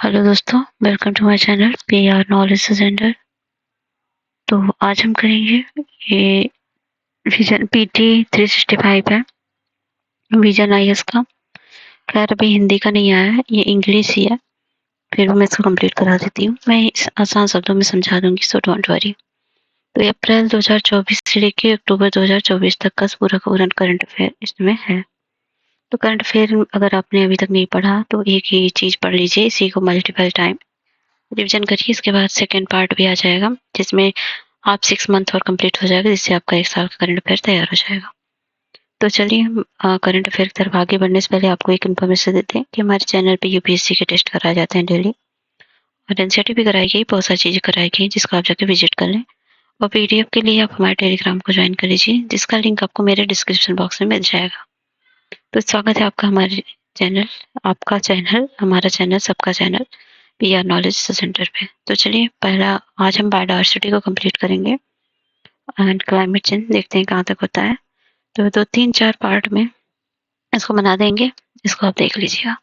Hello दोस्तों, welcome to my channel PR knowledge centre. तो आज हम करेंगे ये विजन पीटी 365 है, विजन आईएएस का। खैर अभी हिंदी का नहीं आया है, ये इंग्लिश ही है। फिर मैं इसको कंप्लीट करा देती हूँ। मैं इस आसान शब्दों में समझा दूंगी, सो डोंट वरी। तो ये अप्रैल 2024 से लेके अक्टूबर 2024 तक का पूरा का पूरा करंट अफेयर इसमें है। तो करंट अफेयर अगर आपने अभी तक नहीं पढ़ा तो एक ही चीज पढ़ लीजिए, इसी को मल्टीपल टाइम रिविजन करिए। इसके बाद सेकेंड पार्ट भी आ जाएगा जिसमें आप 6 मंथ और कंप्लीट हो जाएगा, जिससे आपका 1 साल का करंट अफेयर तैयार हो जाएगा। तो चलिए हम करंट अफेयर की तरफ आगे बढ़ने से पहले आपको एक इन्फॉर्मेशन देते हैं कि हमारे चैनल पे यूपीएससी के टेस्ट कराए जाते हैं डेली, और एनसीईआरटी भी कराई गई, बहुत सारी चीज़ें कराई गई जिसको आप जाके विजिट कर लें। और पीडीएफ के लिए आप हमारे टेलीग्राम को ज्वाइन कर लीजिए, जिसका लिंक आपको मेरे डिस्क्रिप्शन बॉक्स में मिल जाएगा। तो स्वागत है आपका हमारे चैनल, आपका चैनल, हमारा चैनल, सबका चैनल पीआर नॉलेज सेंटर पे। तो चलिए पहला आज हम बायोडायवर्सिटी को कंप्लीट करेंगे एंड क्लाइमेट चेंज देखते हैं कहाँ तक होता है। तो 2-3-4 पार्ट में इसको बना देंगे, इसको आप देख लीजिएगा।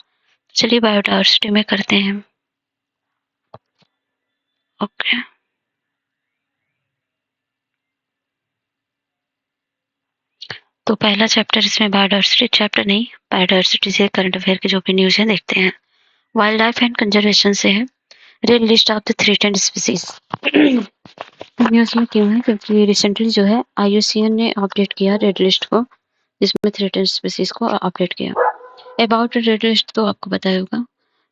चलिए बायोडायवर्सिटी में करते हैं। ओके, तो पहला चैप्टर इसमें बायोडायवर्सिटी चैप्टर नहीं, बायोडायवर्सिटी से करंट अफेयर के जो भी न्यूज है देखते हैं। वाइल्ड लाइफ एंड कंजर्वेशन से है, red list of the threatened species. News में क्यों है? क्योंकि रिसेंटली जो है आईयूसीएन ने अपडेट किया रेड लिस्ट को, जिसमें थ्रेटेंड स्पीसीज को अपडेट किया। अबाउट रेड लिस्ट तो आपको पता ही होगा।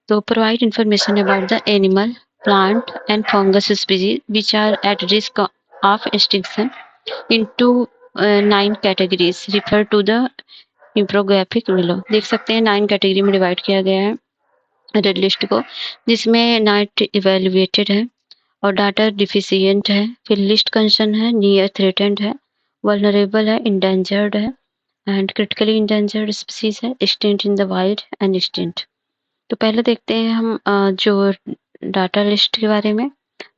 तो provide information about the animal, plant and fungus species which are at risk of extinction into 9 categories refer to the infographic below। देख सकते हैं 9 कैटेगरी में डिवाइड किया गया है रेड लिस्ट को, जिसमें नाइट इवेल्युएटेड है और डाटा डिफिशियंट है, फिर लिस्ट कंसर्न है, नियर थ्रेटेंड है, वल्नरेबल है, इंडेंजर्ड है एंड क्रिटिकली इंडेंजर्ड स्पीसीज है, extinct in the wild and extinct. तो पहले देखते हैं हम जो डाटा लिस्ट के बारे में,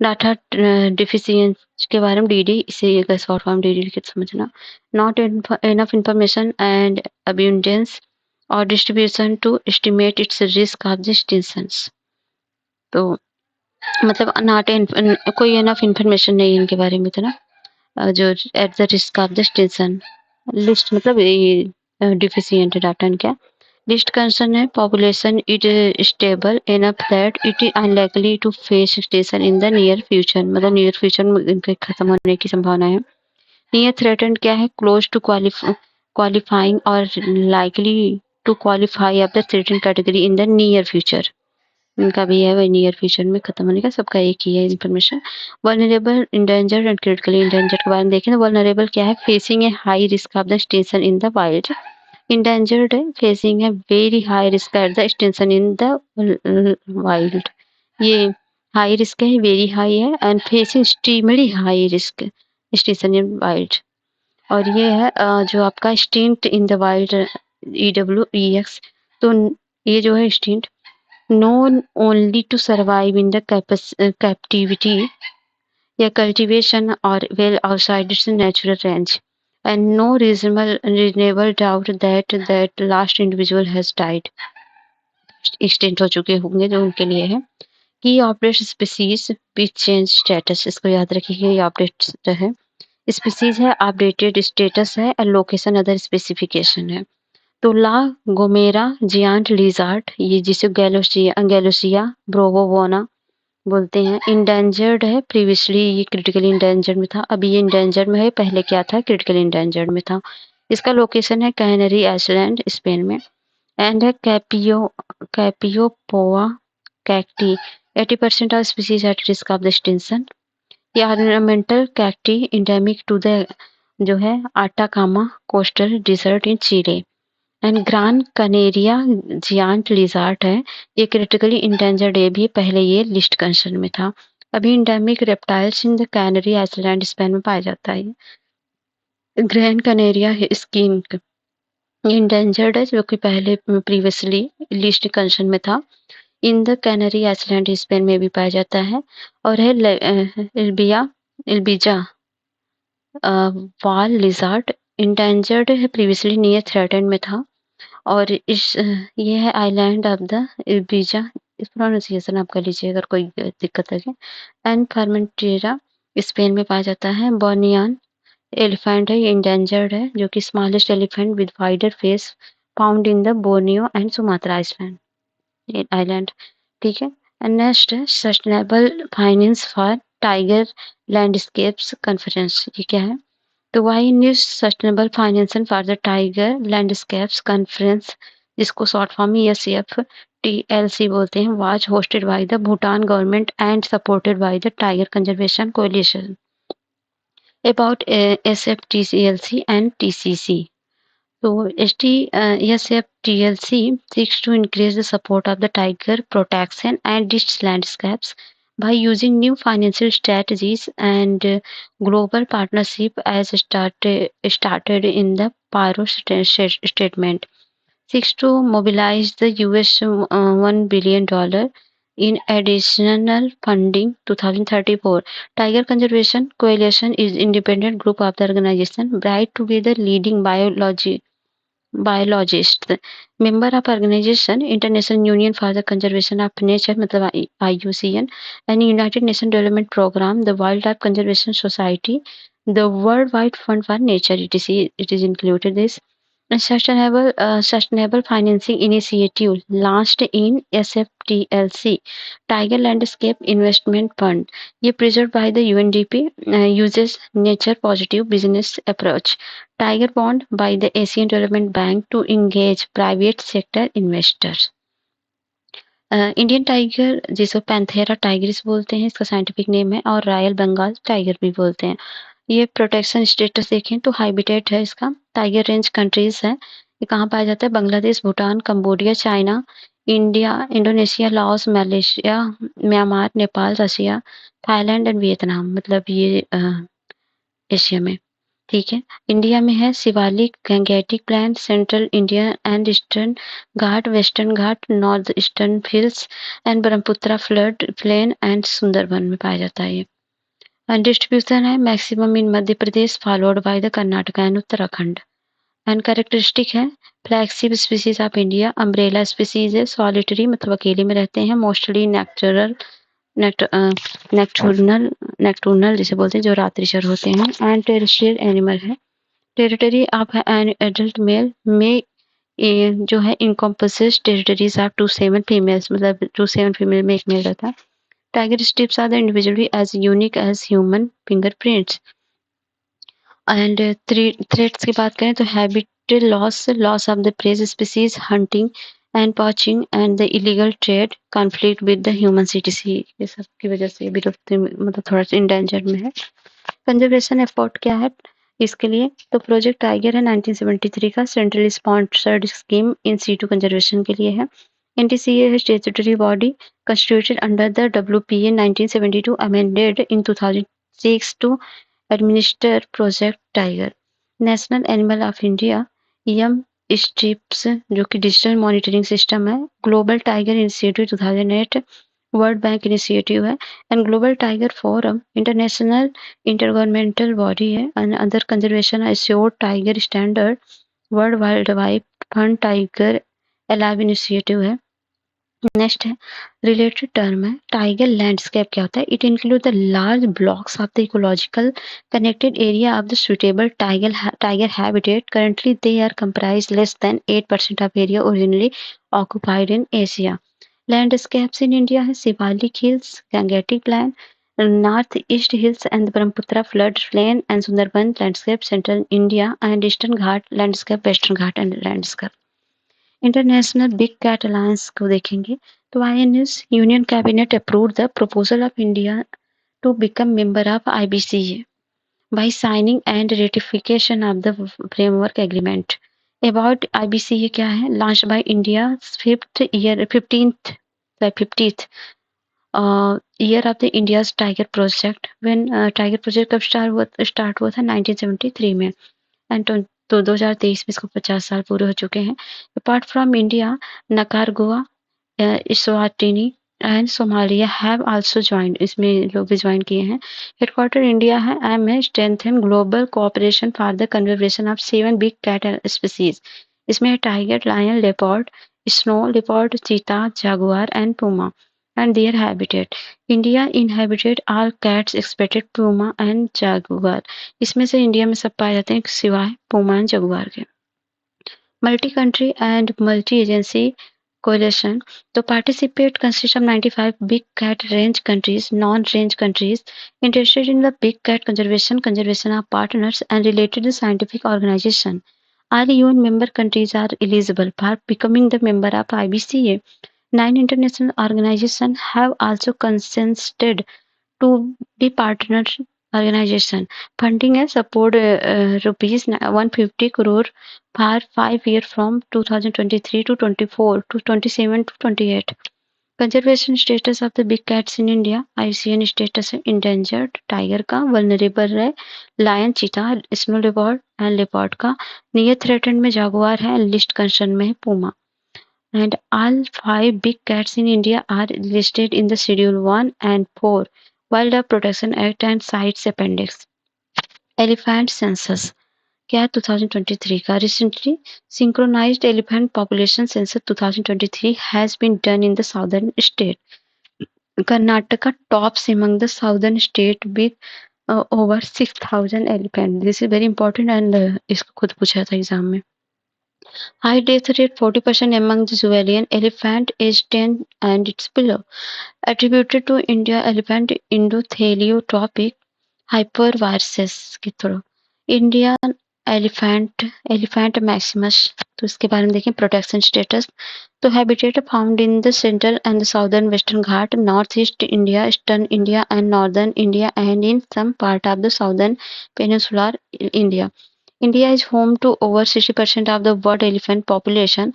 डाटा डिफिशियंस के बारे में, डीडी, इसे एक शॉर्ट फॉर्म डीडी लिख के समझना। Not enough information and abundance और distribution to estimate its risk of the extinctions. तो मतलब नॉट कोई इनफ इंफॉर्मेशन नहीं इनके बारे में तो ना, जो at the risk of the extinction. List मतलब ये डिफिशियंट डाटा इनका। लिस्ट कंसर्न है population it stable enough that it is unlikely to face extinction in the near future, मतलब नियर फ्यूचर में इनके खत्म होने की संभावना है। नियर थ्रेटेंड क्या है? क्लोज टू क्वालिफाइंग और likely to qualify of the threatened category in the near future. इनका भी है वही नियर फ्यूचर में खत्म होने का, सबका एक ही है information. Vulnerable, endangered and critically endangered के बारे में देखें तो वल्नरेबल क्या है? Facing a high risk of the extinction in the wild. Endangered है facing a very high risk at the extinction in the wild. ये हाई रिस्क है, वेरी हाई है, and facing extremely high risk extinction in wild. और ये है जो आपका extinct in the wild, EWEX। तो ये जो है extinct known only to survive in the captivity या cultivation or well outside its natural range, and no reasonable doubt that that last individual has died, extinct हो चुके होंगे जो उनके लिए है। कि operate species which change status, इसको याद रखिए, ये अपडेट है, स्पीसीज है, अपडेटेड स्टेटस है, और लोकेशन अदर स्पेसिफिकेशन है। तो ला गोमेरा जियांट लिजार्ड, ये जिसे गैलोसिया ब्रोवोवोना बोलते हैं, इंडेंजर्ड है। प्रीवियसली ये क्रिटिकली इंडेंजर्ड में था, अभी ये इंडेंजर्ड में है, पहले क्या था? क्रिटिकली इंडेंजर्ड में था। इसका लोकेशन है कैनरी आइलैंड, स्पेन में। एंड है Copiapoa cacti, 80% of species at risk of the extinction. ये ornamental cacti endemic to the जो है Atacama coastal desert in Chile. And Gran Canaria giant lizard है, ये क्रिटिकली इंडेंजर्ड है, भी पहले ये लिस्ट कंसर्न में था। अभी endemic reptiles in the canary island, Spain में पाया जाता है। ग्रैंड कनेरिया स्किंक इंडेंजर्ड है, जो कि पहले प्रीवियसली लिस्ट कंसर्न में था। In the canary island, Spain में भी पाया जाता है। और है इल्बिजा वाल लिजार्ड, इंडेंजर्ड है, प्रीवियसली नियर थ्रेटेंड में था। और इस ये है आइलैंड ऑफ द इल्बिजा इस प्रोनाउंसिएशन आप कर लीजिए अगर कोई दिक्कत लगे। एंड फर्मेंटेरा स्पेन में पाया जाता है। बोर्नियन एलिफेंट है, ये इंडेंजर्ड है, जो कि smallest elephant with wider face found in the Borneo and Sumatra island. ठीक है। एंड नेक्स्ट है sustainable finance for tiger landscapes conference. ये क्या है? तो why news sustainable finance for the tiger landscapes conference, जिसको शॉर्ट फॉर्म में SCF-TLC बोलते हैं, was hosted by the Bhutan government and supported by the tiger conservation coalition about SFTCLC and TCC. So SFTLC seeks to increase the support of the tiger protection and its landscapes by using new financial strategies and global partnership as started in the Paro statement. Seeks to mobilize the US $1 billion in additional funding 2034. Tiger Conservation Coalition is independent group of the organization, bright to be the leading biologist. Member of organization International Union for the Conservation of Nature, मतलब IUCN, and United Nations Development Program, the Wildlife Conservation Society, the Worldwide Fund for Nature. It is included this. A sustainable financing initiative launched in SFTLC, Tiger Landscape Investment Fund. ये preserved by the UNDP, uses nature positive business approach. Tiger bond by the Asian Development Bank to engage private sector investors. Indian tiger जिसको Panthera Tigris बोलते हैं, इसका scientific name है, और royal Bengal tiger भी बोलते हैं। ये प्रोटेक्शन स्टेटस देखें तो हैबिटेट है इसका। टाइगर रेंज कंट्रीज है, ये कहाँ पाया जाता है? Bangladesh, Bhutan, Cambodia, China, India, Indonesia, Laos, Malaysia, Myanmar, Nepal, Russia, Thailand and Vietnam, मतलब ये एशिया में। ठीक है। इंडिया में है Shivalik, Gangetic plan, central India and eastern Ghat, western Ghat, north eastern hills and Brahmaputra flood plain and Sundarban में पाया जाता है ये। एंड डिस्ट्रीब्यूशन है maximum in Madhya Pradesh, followed by the Karnataka and Uttarakhand. And characteristic है flagship species of India, umbrella species है, सॉलिटरी मतलब अकेले में रहते हैं, मोस्टली नेक्टर्नल जिसे बोलते हैं, जो रात्रिचर होते हैं, एंड टेरेस्ट्रियल एनिमल है। Territory of an adult mail में जो है इनकम्पोसेस टेरिटरीज ऑफ 2 7 फीमेल्स, मतलब 2 7 फीमेल में एक मेल रहता है। Tiger stripes are the individually as unique as human fingerprints. And threats की बात करें तो habitat loss of the prey species, hunting and poaching and the illegal trade, conflict with the human cities, ये सब की वजह से विलुप्त मतलब थोड़ा सा इंडेंजर में है। कंजर्वेशन एफर्ट क्या है इसके लिए? तो प्रोजेक्ट टाइगर है 1973 का, centrally sponsored scheme in situ conservation के लिए है। NTCA है statutory body constituted under the WPA 1972, amended in 2006 to administer Project Tiger. National animal of India EM stripes जो कि डिजिटल मॉनिटरिंग सिस्टम है, global tiger initiative 2008 world bank initiative है, and global tiger forum international intergovernmental body है, and other conservation assured tiger standard world wide wide fund tiger alive initiative है। Next है related term है tiger landscape. क्या होता है? It include the large blocks of the ecological connected area of the suitable tiger habitat. Currently they are comprise less than 8% of area originally occupied in Asia. Landscapes in India है Shivalik hills, Gangetic plain, north east hills and Brahmaputra flood plain and Sundarban landscape, central India and eastern Ghat landscape, western Ghat and landscape. International big cat alliance को देखेंगे तो INS union cabinet approved the proposal of India to become member of IBCA by signing and ratification of the framework agreement. About IBCA क्या है? Launched by India 50th year of the India's Tiger Project. When Tiger Project कब start हुआ था? 1973 में, and तो 2023 में इसको 50 साल पूरे हो चुके हैं। Apart from India, Nicaragua, Eswatini and Somalia have also joined, इसमें लोग भी ज्वाइन किए हैं। हेडक्वार्टर इंडिया है। एम है strengthen global cooperation for the conservation of 7 big cat species. इसमें tiger, lion, leopard, snow leopard, cheetah, jaguar, and puma, and their habitat. India inhabited all cats except puma and jaguar. इसमें से India में सब पाए जाते हैं सिवाय puma and jaguar के. Multi-country and multi-agency coalition. The participate consists of 95 big cat range countries, non-range countries interested in the big cat conservation are partners and related scientific organization. All UN member countries are eligible for becoming the member of IBCA. 9 international organizations have also consented to be partner organization. Funding and support rupees 150 crore for 5 years from 2023 to 24 to 27 to 28. Conservation status of the big cats in India. IUCN status है endangered tiger का, vulnerable है lion, cheetah, snow leopard and leopard का, near threatened में jaguar है, list concern में है puma. And all 5 big cats in India are listed in the Schedule 1 and 4 Wildlife Protection Act and CITES Appendix. Elephant Census क्या 2023 का recently synchronized elephant population census 2023 has been done in the southern state. Karnataka tops among the southern state with over 6,000 elephants. This is very important and इसको खुद पूछा था exam में. High death rate 40% among the Zoalian elephant age 10 and its below. Attributed to India elephant endotheliotropic hyperviruses के through. Indian elephant maximus. तो इसके बारे में देखें प्रोटेक्शन स्टेटस. तो habitat found in the central and the southern western Ghat, northeast India, eastern India and northern India and in some part of the southern peninsular India. India is home to over 60% of the world elephant population.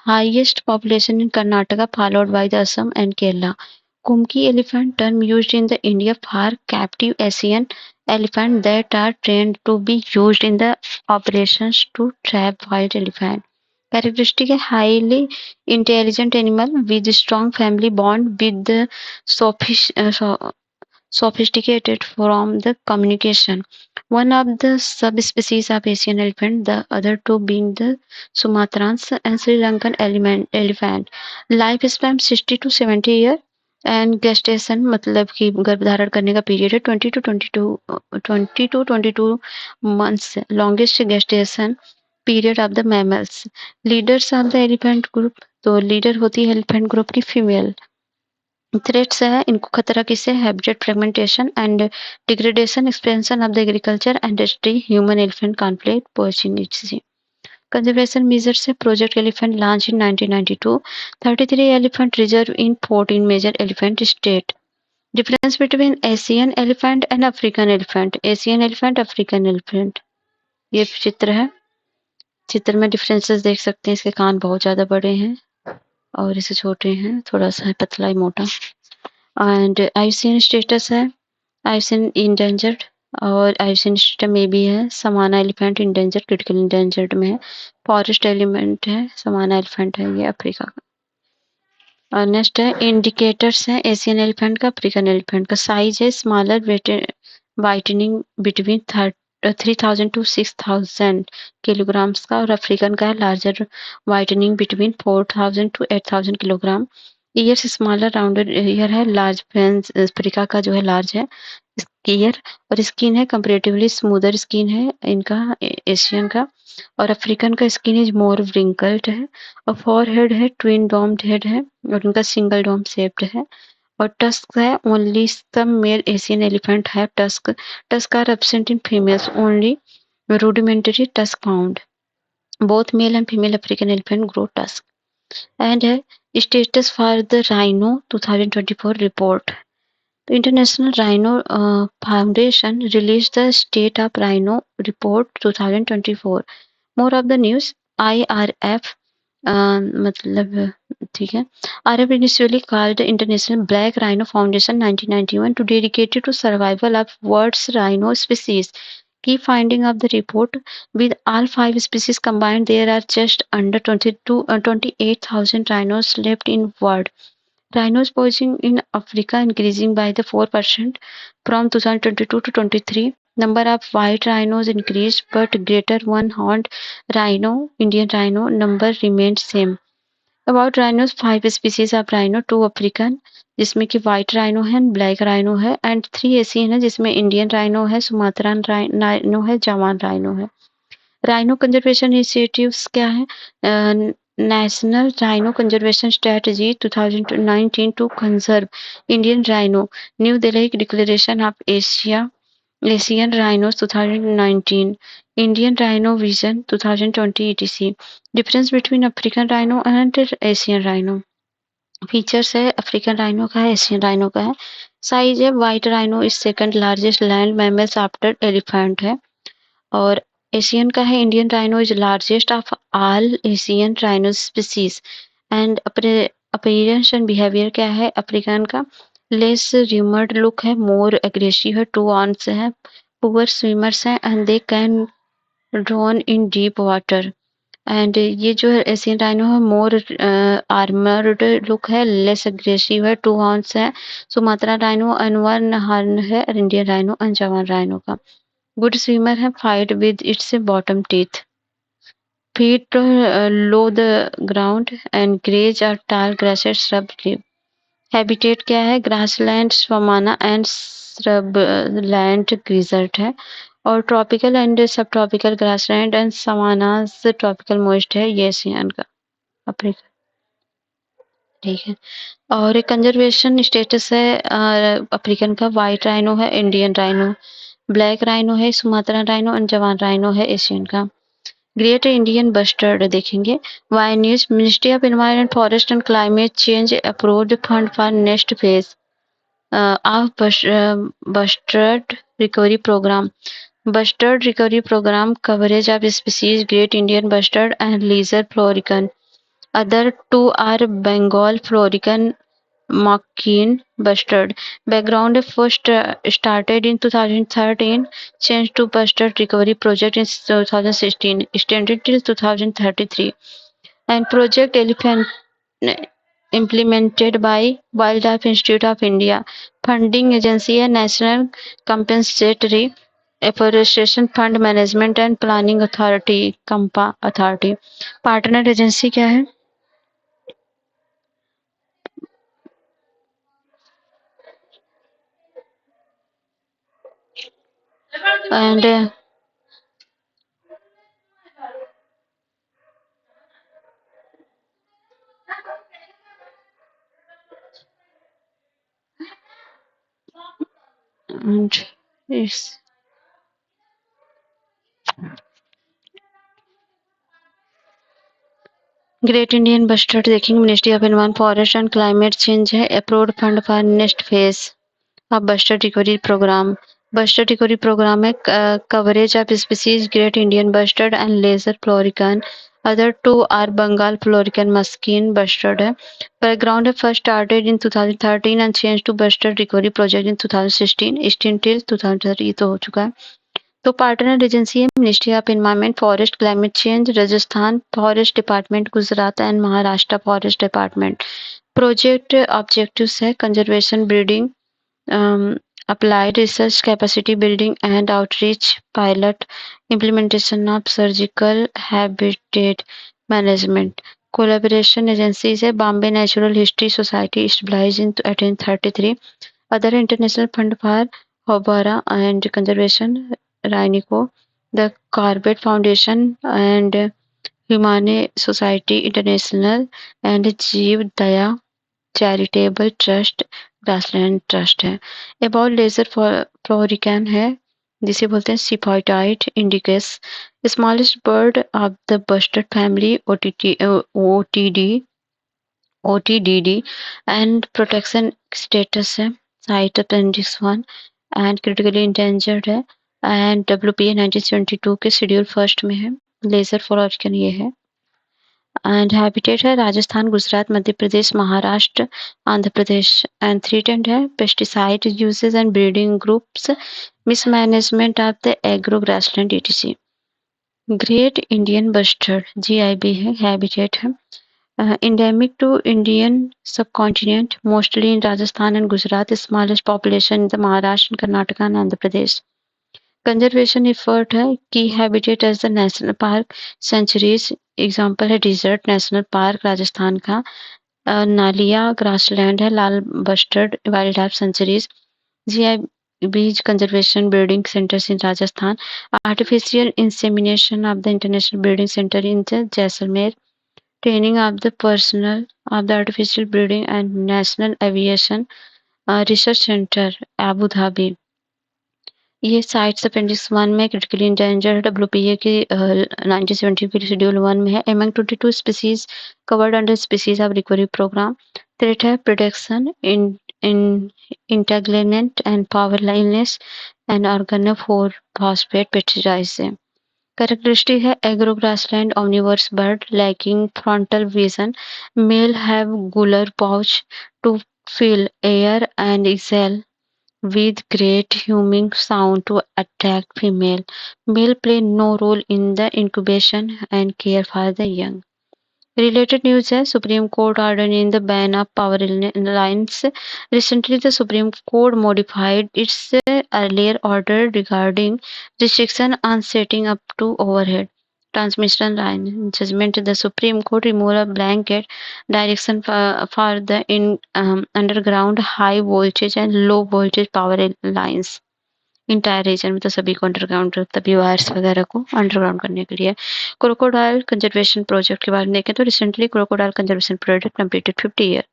Highest population in Karnataka, followed by the Assam and Kerala. Kumki elephant term used in the India for captive Asian elephant that are trained to be used in the operations to trap wild elephant. Characteristic है highly intelligent animal with strong family bond with the sophisticated from the communication. One of the subspecies of Asian elephant, the other two being the Sumatrans and Sri Lankan elephant. Lifespan 60 to 70 year and gestation मतलब कि गर्भधारण करने का period है 20 to 22 months. Longest gestation period of the mammals. Leaders of the elephant group. तो leader होती है elephant group की फीमेल. थ्रेट्स है इनको खतरा किससे habitat fragmentation and degradation expansion of the agriculture industry human elephant conflict poaching etc. Conservation measures है Project Elephant launched in 1992. 33 elephant reserve in 14 major elephant state. Difference between Asian elephant and African elephant. Asian elephant, African elephant. ये चित्र है. चित्र में differences देख सकते हैं. इसके कान बहुत ज्यादा बड़े हैं और इसे छोटे हैं, थोड़ा सा है पतला ही मोटा. एंड आईसीएन स्टेटस है आईसीएन इंडेंजर्ड और आईसीएन स्टेटस में भी है. समाना एलिफेंट इंडेंजर्ड क्रिटिकल इंडेंजर्ड में है. फॉरेस्ट एलिमेंट है. समाना एलिफेंट है ये अफ्रीका का. और नेक्स्ट है इंडिकेटर्स है एशियन एलिफेंट का अफ्रीकन एलिफेंट का. साइज है smaller whitening between 3000 to 6000 kilograms का और अफ्रीकन का है larger whitening between 4000 to 8000 kilogram. Year smaller rounded year है. लार्ज फ्रेंस अफ्रीका का जो है लार्ज है ईयर और स्किन है कंपेरेटिवली स्मूदर स्किन है इनका एशियन का और अफ्रीकन का स्किन इज मोर व्रिंकल्ड है और फॉरहेड है ट्विन डोम्ड हेड है और उनका सिंगल डोम शेप्ड है और टस्क है. Only some male Asian elephant है tusk are absent in females. Only rudimentary tusk found. Both male and female African elephant grow tusk. And status for the rhino 2024 report. The International Rhino Foundation released the State of Rhino Report 2024. More of the news. IRF मतलब ठीक है. IRF initially called the International Black Rhino Foundation 1991 to dedicated to survival of world's rhino species. Key finding of the report: with all 5 species combined, there are just under 28,000 rhinos left in world. Rhinos poaching in Africa increasing by the 4% from 2022 to 23. Number of white rhinos increased, but greater one-horned rhino, Indian rhino, number remained same. About rhinos 5 species of rhino, 2 African जिसमें कि white rhino है, black rhino है and 3 Asian है जिसमें Indian rhino है, Sumatran rhino है, Javan rhino है। Rhino conservation initiatives क्या है? National rhino conservation strategy 2019 to conserve Indian rhino, new Delhi declaration of Asian rhinos 2019, Indian rhino vision 2020 etc. Difference between African rhino and Asian rhino. Features है African rhino का है, Asian rhino का है। Size है white rhino is second largest land mammals after elephant है। और Asian का है Indian rhino is largest of all Asian rhino species. And appearance and behaviour क्या है अफ्रीकन का? लेस र्यूमर्ड लुक है, मोर एग्रेसिव है, 2 आर्म्स है, पुअर स्विमर्स हैं and they can drone in deep water. And ये जो है एशियन राइनो है मोर आर्मर्ड लुक है, लेस एग्रेसिव है, 2 हॉर्न्स है। सुमात्रा राइनो एंड 1 हॉर्न है, और Indian rhino and Javan rhino का। गुड स्विमर है, fight with its bottom teeth. Feet low the ground and graze और tall grasses shrub tree. Habitat क्या है? Grassland, savanna and shrub land desert है। और tropical and sub tropical grassland and savannas tropical moist है, ये Asian का Africa. ठीक है। और कंजर्वेशन स्टेटस है अफ्रीकन का, व्हाइट राइनो है, इंडियन राइनो, ब्लैक राइनो है, Sumatra rhino and Javan rhino है एशियन का। ग्रेट इंडियन बस्टर्ड देखेंगे। Why news, ministry of environment forest and climate change approved fund for next phase of bustard recovery programme. Bustard recovery program coverage of species Great Indian bustard and Lesser florican. Other two are Bengal florican, Macaque bustard. Background first started in 2013, changed to Bustard Recovery Project in 2016, extended till 2033, and Project Elephant implemented by Wildlife Institute of India. Funding agency है National Compensatory Afforestation Fund Management and Planning Authority CAMPA authority. Partner agency क्या है? And इस great Indian bustard देखेंगे। Ministry of environment forest and climate change है, approved fund for next phase of bustard recovery programme. Bustard recovery programme है coverage of species great Indian bustard and lesser florican. Other two are Bengal florican MacQueen bustard है। Background है first started in 2013 and change to bustard recovery project in 2016, extend till 2030। ये तो हो चुका है। तो partner agency है ministry of environment forest climate change, Rajasthan forest department, Gujarat and Maharashtra forest department. Project objectives है conservation, breeding, applied research, capacity building and outreach, pilot, implementation of surgical habitat management. Collaboration agencies है Bombay Natural History Society established in 1833, other international fund for Hobara and conservation, Rhinico, the Corbett Foundation and Humane Society International and Jeev Daya charitable trust, grassland trust है। एबॉल lesser florican है जिसे बोलते हैं Sypheotides indicus, smallest bird of the bustard family, Otididae and protection status है CITES appendix 1 and critically endangered है and WPA 1972 के schedule first में है। लेजर फ्लोरिकन ये है। एंड हैबिटेट है राजस्थान, गुजरात, मध्य प्रदेश, महाराष्ट्र, आंध्र प्रदेश। एंड थ्रेटेंड है pesticide uses and breeding groups, mismanagement of the agro grassland etc. Great Indian bustard GIB है, हैबिटेट है endemic to Indian subcontinent, mostly in Rajasthan and Gujarat, smallest population in the Maharashtra, Karnataka and Andhra Pradesh. Conservation effort है की habitat as the national park, sanctuaries example है desert national park Rajasthan का, Naliya grassland है, Lala bustard wild life sanctuaries, G I B conservation breeding centres in Rajasthan, artificial insemination of the international breeding centre in Jaisalmer, training of the personal of the artificial breeding and national aviation research centre Abu Dhabi. ये CITES appendix 1 में critically endangered डब्ल्यूपीए की 1970 की schedule 1 में है। Among 22 species covered under species of recovery programme. Threat है protection in इंटेग्रेमेंट and power lines and organophosphate pesticide से। Characteristic है agro grassland omnivorous bird lacking frontal vision. Male have gular pouch to fill air and exhale with great humming sound to attract female. Male play no role in the incubation and care for the young. Related news है Supreme Court ordering the ban of power lines. Recently, the Supreme Court modified its earlier order regarding restriction on setting up to overhead transmission line. In judgment, the Supreme Court removed a blanket direction for the underground high voltage and low voltage power lines. Entire region में तो सभी को underground तभी wires वगैरह को underground करने के लिए। क्रोकोडाइल कंजर्वेशन प्रोजेक्ट के बारे में देखें तो recently crocodile conservation project completed 50 year.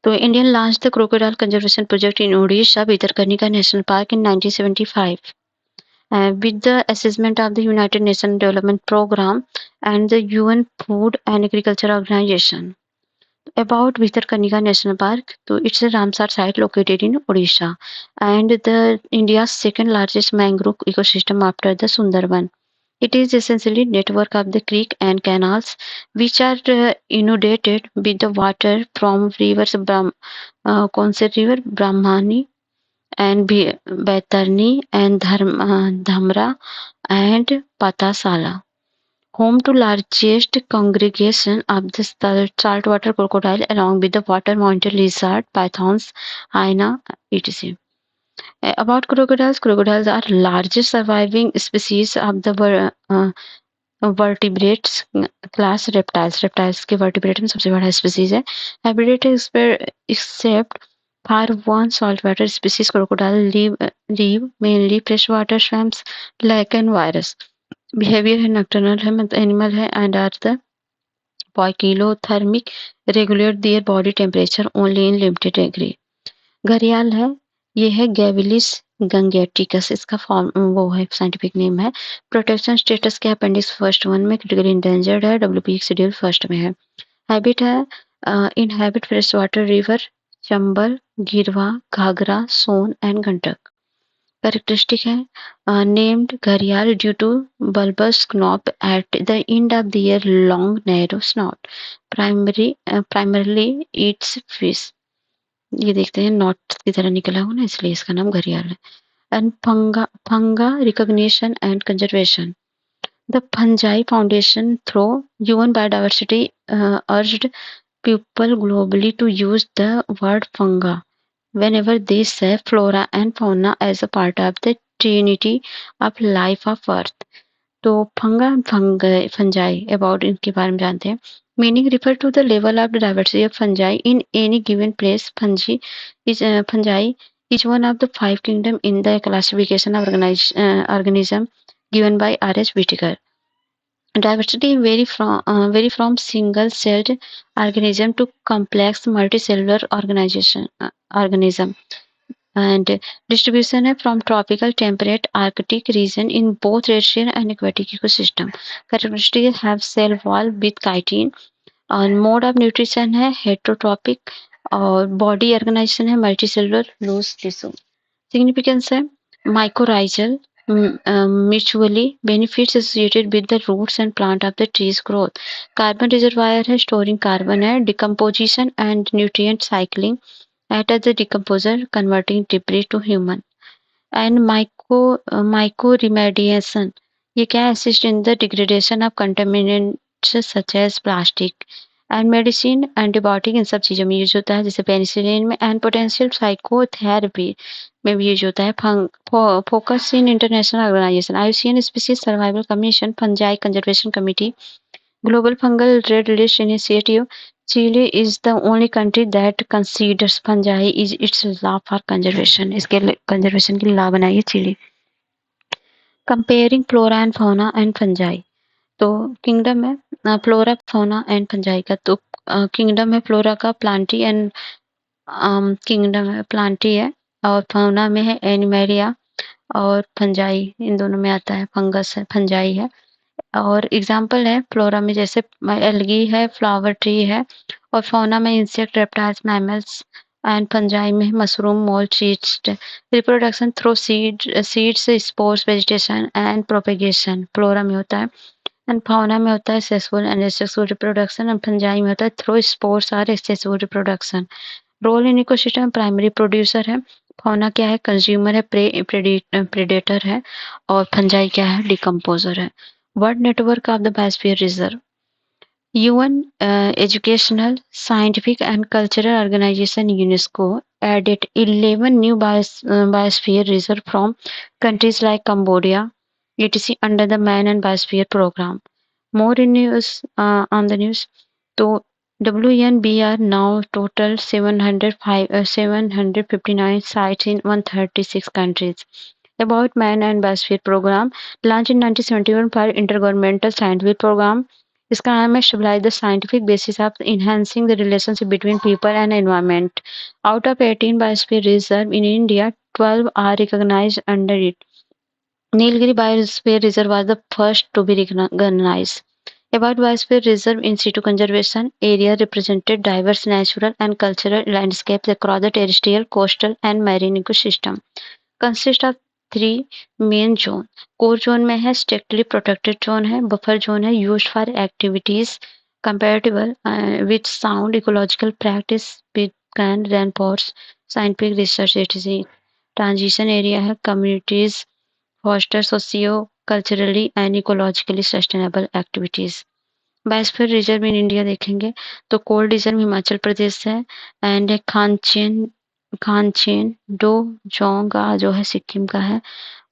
तो Indian launch the crocodile conservation project in Odisha Bhitarkanika national park in 1975 with the assessment of the United Nations Development Program and the UN Food and Agriculture Organization. About Bhitarkanika National Park, so it's a Ramsar site located in Odisha and the India's second largest mangrove ecosystem after the Sundarban. It is essentially network of the creek and canals which are inundated with the water from rivers Konset River, Brahmani and Baitarni and Dhamra and Patasala. Home to largest congregation of the saltwater crocodile along with the water monitor lizard, pythons, hyena, etc. About crocodiles, crocodiles are largest surviving species of the vertebrates class reptiles. Reptiles के vertebrate में सबसे बड़ा species है. Habitat except for one saltwater species, crocodile live mainly freshwater swamps, lake and virus. Behaviour है nocturnal है मतलब animal है and are the poikilothermic regulate their body temperature only in limited degree. घड़ियाल है ये है गैविलिस गंगेटिकस इसका फॉर्म वो है साइंटिफिक नेम है। प्रोटेक्शन स्टेटस के अपेंडिक्स फर्स्ट 1 में क्रिटिकली इंडेंजर्ड है, डब्ल्यूपी शेड्यूल फर्स्ट में है। हैबिट है inhabit fresh water river Chambal गिरवा घाघरा सोन एंड गंडक। Characteristic है named घड़ियाल due to bulbous knob at the end of their long narrow snout. Primarily eats fish. ये देखते हैं नॉट की तरह निकला हुआ ना इसलिए इसका नाम घड़ियाल है। And funga recognition and conservation. The Fungi Foundation through UN Biodiversity urged people globally to use the word funga whenever they say flora and fauna as a part of the trinity of life of earth. तो फंगा fungi about इनके बारे में जानते हैं। Meaning refer to the level of diversity of fungi in any given place. Fungi is one of the 5 kingdom in the classification of organism given by R.H. Whitaker. Diversity vary from single-celled organism to complex multicellular organism. And distribution है from tropical temperate arctic region in both terrestrial and aquatic ecosystem. Characteristics have cell wall with chitin और mode of nutrition है heterotrophic और body organization है multicellular loose tissue. Significance है mycorrhizal mutually benefits associated with the roots and plant of the tree's growth. Carbon reservoir है storing carbon है decomposition and nutrient cycling act as a decomposer converting debris to human. And mycoremediation ये क्या assist in the degradation of contaminants such as plastic and medicine antibiotic इन सब चीज़ों में use होता है जैसे पेनिसिलिन में and potential psychotherapy में भी यूज होता है। Focus in international organisation IUCN species survival commission fungi conservation committee Global Fungal Red List Initiative. Chile is the only country that considers fungi is its law for conservation. इसके conservation के लिए law बनाई है Chile. Comparing flora and fauna and fungi. तो kingdom है flora fauna and fungi का. तो kingdom है फ्लोरा का प्लांटी एंड किंगडम है प्लांटी है, और फाउना में है एनिमेरिया और फंजाई, इन दोनों में आता है. फंगस है, फंजाई है. और एग्जाम्पल है फ्लोरा में जैसे एल्गी है, फ्लावर ट्री है, और फाउना में insect, reptiles, mammals, and fungi में mushroom, mould, seeds. Reproduction through seeds, spores, vegetation and propagation flora में होता है. एंड फाउना में होता है sexual and asexual reproduction, and fungi में होता है थ्रू स्पोर्स और sexual reproduction. Role in ecosystem primary producer है. फाउना क्या है? कंज्यूमर है, प्रेडेटर है. और फंजाई क्या है? डिकम्पोजर है. World network of the biosphere reserve. UN Educational, Scientific and Cultural Organization UNESCO added 11 new biosphere reserve from countries like Cambodia, etc. under the Man and Biosphere Program. More in news on the news. So WNBR now total 759 sites in 136 countries. About Man and Biosphere Program, launched in 1971 for intergovernmental scientific program. इसका नाम है stabilize the scientific basis of enhancing the relationship between people and environment. Out of 18 biosphere reserve in India, 12 are recognized under it. Nilgiri Biosphere Reserve was the first to be recognized. About Biosphere Reserve in situ conservation, area represented diverse natural and cultural landscapes across the terrestrial, coastal, and marine ecosystem. Consist of 3 main zone. Core zone में है strictly protected zone है, buffer zone है used for activities compatible with sound ecological practice with can reinforce scientific research etc. Transition area है communities foster socio-culturally and ecologically sustainable activities. Biosphere reserve in India देखेंगे तो cold reserve Himachal Pradesh है, and खानचेन dough जोंगा जो है सिक्किम का है,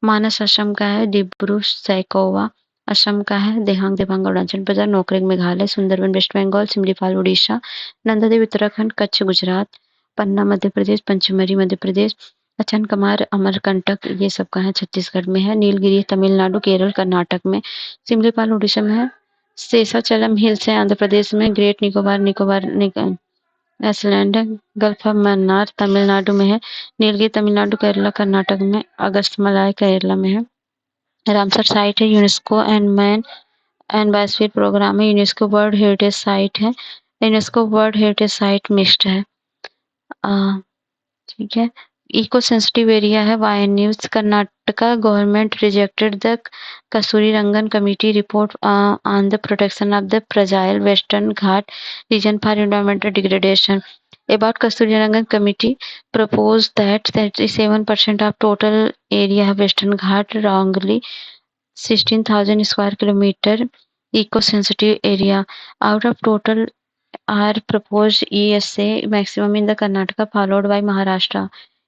मानस असम का है, डिब्रू सैकोवा असम का है, देहांग देवांग अरुणाचल प्रदेश, नोकरेक मेघालय, सुंदरबन वेस्ट बंगाल, सिमलीपाल उड़ीसा, नंदादेवी उत्तराखंड, कच्छ गुजरात, पन्ना मध्य प्रदेश, पंचमरी मध्य प्रदेश, अचन कमार अमरकंटक ये सब का है छत्तीसगढ़ में है, नीलगिरी तमिलनाडु, केरल, कर्नाटक में, सिमलीपाल उड़ीसा में है, शेषाचलम हिल्स है आंध्र प्रदेश में, ग्रेट निकोबार आइसलैंड है, गल्फ ऑफ मन्नार तमिलनाडु में है, नीलगिरी तमिलनाडु, केरला, कर्नाटक में, अगस्तमलाई केरला में है. रामसर साइट है UNESCO and man and biosphere programme है, यूनेस्को वर्ल्ड हेरिटेज साइट है, UNESCO world heritage site mixed है. ठीक है. इको सेंसिटिव एरिया है why news. Karnataka government rejected the Kasturirangan committee report on the protection of the fragile western Ghat region for environmental degradation. About Kasturirangan committee proposed that 37% of total area of Western Ghat, wrongly 16,000 square kilometer eco-sensitive area. Out of total are proposed ESA maximum in the Karnataka, followed by Maharashtra.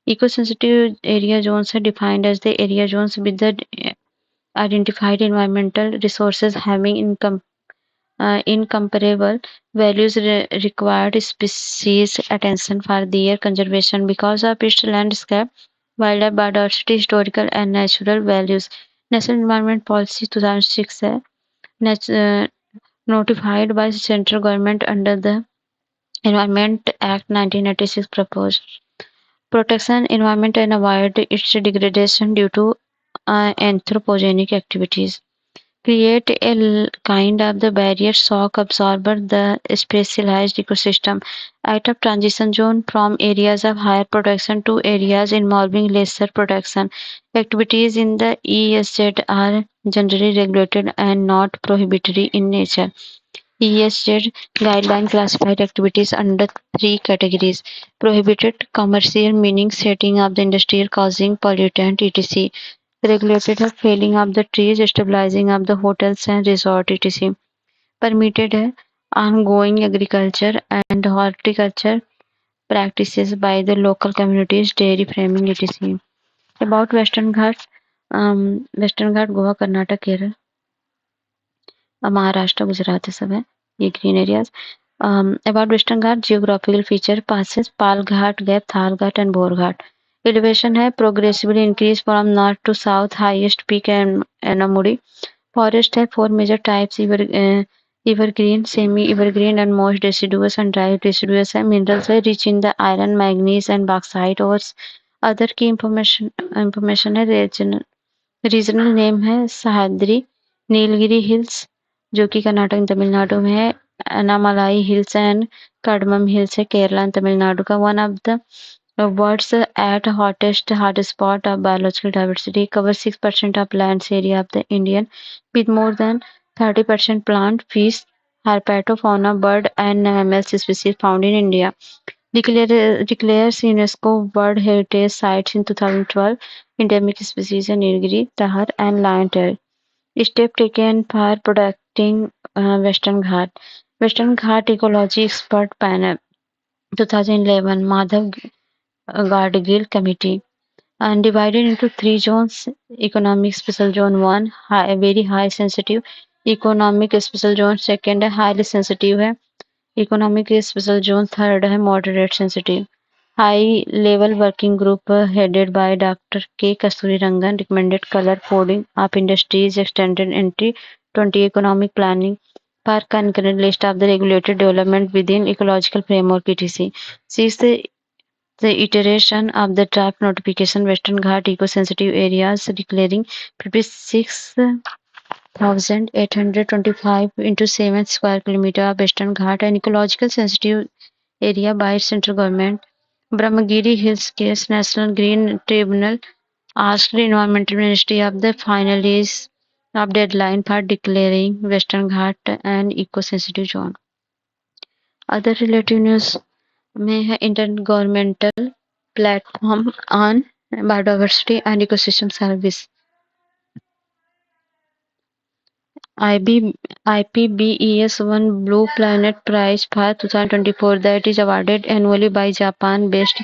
Eco-sensitive area zones are defined as the area zones with the identified environmental resources having incomparable values required species attention for their conservation because of its landscape, wildlife biodiversity, historical and natural values. National Environment Policy 2006 है notified by central government under the Environment Act 1986 proposed protection environment and avoid its degradation due to anthropogenic activities. Create a kind of the barrier shock absorber, the specialized ecosystem. Act of transition zone from areas of higher protection to areas involving lesser protection. Activities in the ESZ are generally regulated and not prohibitory in nature. ESZ guideline classified activities under 3 categories: prohibited commercial, meaning setting up the industrial, causing pollutant, etc. Regulated है felling of the trees, stabilizing of the hotels and resort, etc. Permitted है ongoing agriculture and horticulture practices by the local communities, dairy farming, etc. About Western Ghats, Western Ghat, Goa, Karnataka, Kerala. Maharashtra, Gujarat ये सब है, ये green areas. About Western Ghat, geographical feature passes Pal Ghat, Gap, Thar Ghat and Bor Ghat. Elevation है progressively increase from north to south, highest peak and Anamudi. Forest है four major types, evergreen, semi-evergreen and moist deciduous and dry deciduous है. Minerals है rich in the iron, manganese and bauxite ores. Other key information है regional name है Sahyadri, Nilgiri hills जो कि Karnataka and Tamil Nadu में है, Anamalai hills and cardamom hills है Kerala and Tamil Nadu का। One of the world's eight hottest hotspot of biological diversity, cover 6% of lands area of the Indian with more than 30% plant, fish, herpetofauna, bird and mammals species found in India. Declares UNESCO World Heritage Sites in 2012. Endemic species are Nilgiri, Tahar and lion tail. Step taken for protecting Western Ghat. Western Ghat Ecology Expert Panel 2011 Madhav Gadgil Committee and divided into three zones: economic special zone 1 high, very high sensitive, economic special zone 2 highly sensitive है, economic special zone 3 है moderate sensitive. High level working group headed by Dr. K. Kasturi Rangan recommended color coding of industries, extended entry 20 economic planning for concurrent list of the regulated development within ecological framework etc. Sees the iteration of the draft notification Western Ghat eco-sensitive areas declaring 56,825 into 7 square kilometer of Western Ghat an ecological sensitive area by central government. Brahmagiri Hills Case National Green Tribunal asked the Environmental Ministry of the final days of deadline for declaring Western Ghat an eco-sensitive zone. Other related news में है Intergovernmental Platform on Biodiversity and Ecosystem Service IPBES won Blue Planet Prize for 2024 that is awarded annually by Japan-based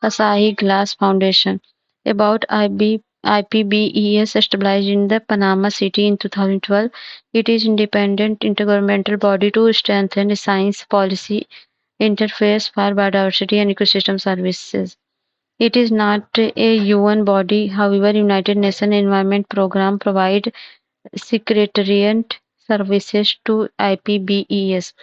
Asahi Glass Foundation. About IPBES established in the Panama City in 2012, it is independent intergovernmental body to strengthen science policy interface for biodiversity and ecosystem services. It is not a UN body, however, United Nations Environment Programme provide secretariat services to IPBES.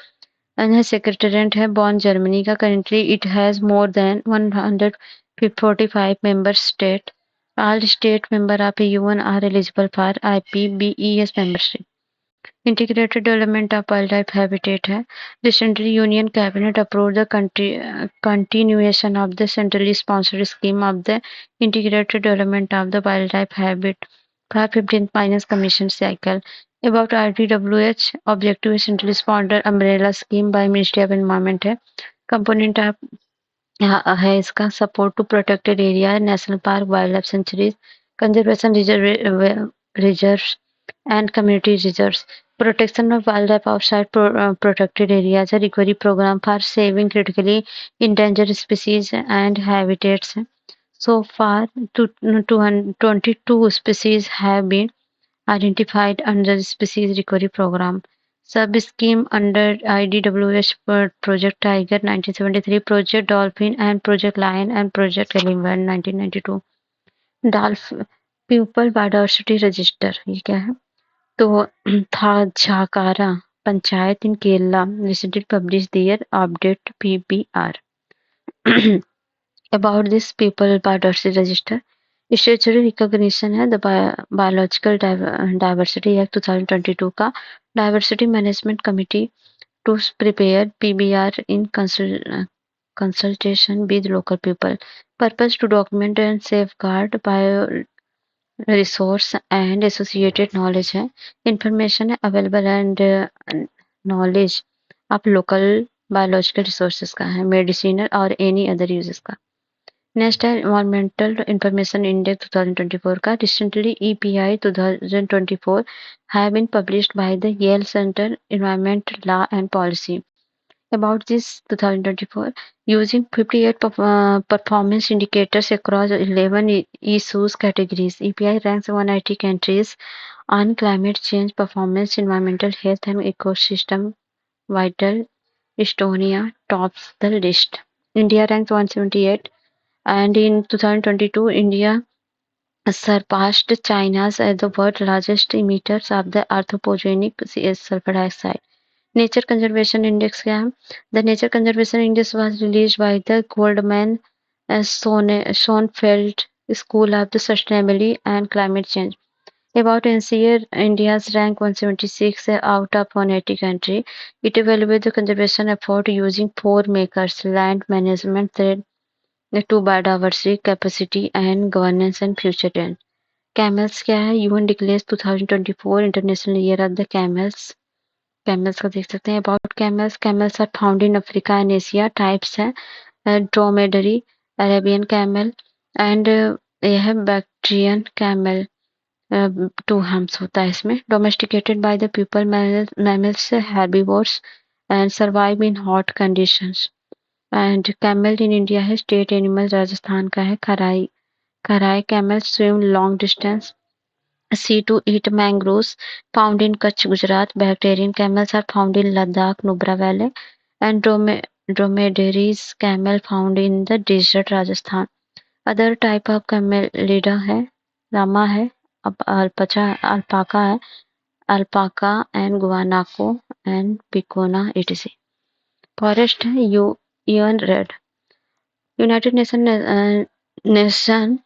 And secretariat है Bonn, Germany का. Currently, it has more than 145 member states. All state members of UN are eligible for IPBES membership. Integrated Development of Wildlife Habitat है. Recently, Union Cabinet approved the continuation of the centrally sponsored scheme of the Integrated Development of the Wildlife Habitat for 15th Finance Commission cycle. About RDWH, Objective Centrally Sponsored Umbrella Scheme by Ministry of Environment है. Component of है इसका support to protected area, national park, wild life sanctuaries, conservation reserves and community reserves, protection of wildlife outside protected areas, a recovery program for saving critically endangered species and habitats. So far, 22 species have been identified under the species recovery program. Sub-scheme under IDWH Project Tiger 1973, Project Dolphin and Project Lion and Project Elephant 1992. Dolphin Pupil Biodiversity Register ये क्या है? तो था झाकारा panchayat in Kerala recently published their update PBR. About this people biodiversity register, statutory recognition है the biological diversity act 2022 का diversity management committee to prepare PBR in consultation with local people. Purpose to document and safeguard bio resource and associated knowledge है. Information है available and knowledge of local biological resources का है, medicinal और any other uses का. Next है Environmental Information Index 2024 का. Recently EPI 2024 have been published by the Yale Center Environment Law and Policy. About this 2024, using 58 performance indicators across 11 issues categories, EPI ranks 180 countries on climate change, performance, environmental health, and ecosystem vital. Estonia tops the list. India ranked 178, and in 2022, India surpassed China as the world's largest emitters of the anthropogenic CS sulfur dioxide. Nature Conservation Index क्या है? The Nature Conservation Index was released by the Goldman Schoenfeld School of the Sustainability and Climate Change. About NCA, India's rank 176 out of 180 country. It evaluates the conservation effort using four makers: land management, threat to biodiversity, capacity and governance and future trends. Camels क्या है? UN declares 2024 International Year of the Camels. Camels का देख सकते हैं. About camels, camels are found in Africa and Asia. Types है dromedary, Arabian camel and यह है Bactrian camel. To harms होता है इसमें. Domesticated by the people, mammals herbivores and survive in hot conditions. And camel in India है state animal. Rajasthan का है Kharai. Kharai camel swim long distance sea to eat mangroves, found in Kutch, Gujarat. Bactrian camels are found in Ladakh, Nubra Valley, and dromedaries camel found in the desert, Rajasthan. Other type of Camelidae है, llama है, alpaca है, alpaca and guanaco and vicuna etc. Forest है UN REDD. United Nations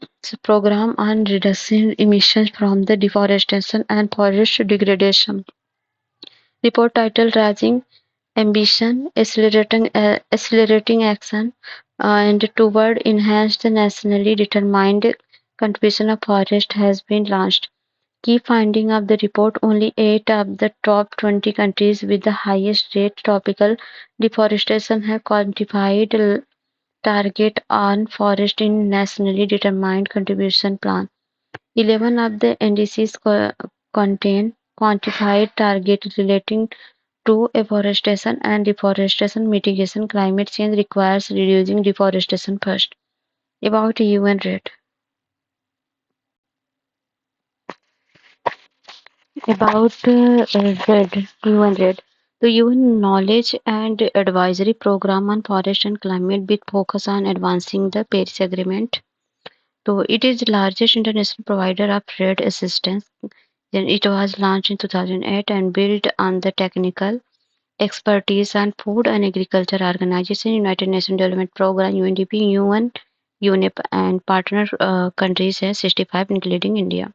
program on reducing emissions from the deforestation and forest degradation. Report titled Rising Ambition, Accelerating Action and Toward Enhanced Nationally Determined Contribution of Forest has been launched. Key finding of the report: only 8 of the top 20 countries with the highest rate tropical deforestation have quantified target on forest in nationally determined contribution plan. 11 of the NDCs contain quantified targets relating to afforestation and deforestation mitigation. Climate change requires reducing deforestation first. About UN rate. About UN RED, the UN Knowledge and Advisory Program on Forest and Climate with focus on advancing the Paris Agreement. So it is the largest international provider of RED assistance. Then it was launched in 2008 and built on the technical expertise and Food and Agriculture Organization, United Nations Development Program, UNDP, UN, UNEP, and partner countries has 65, including India.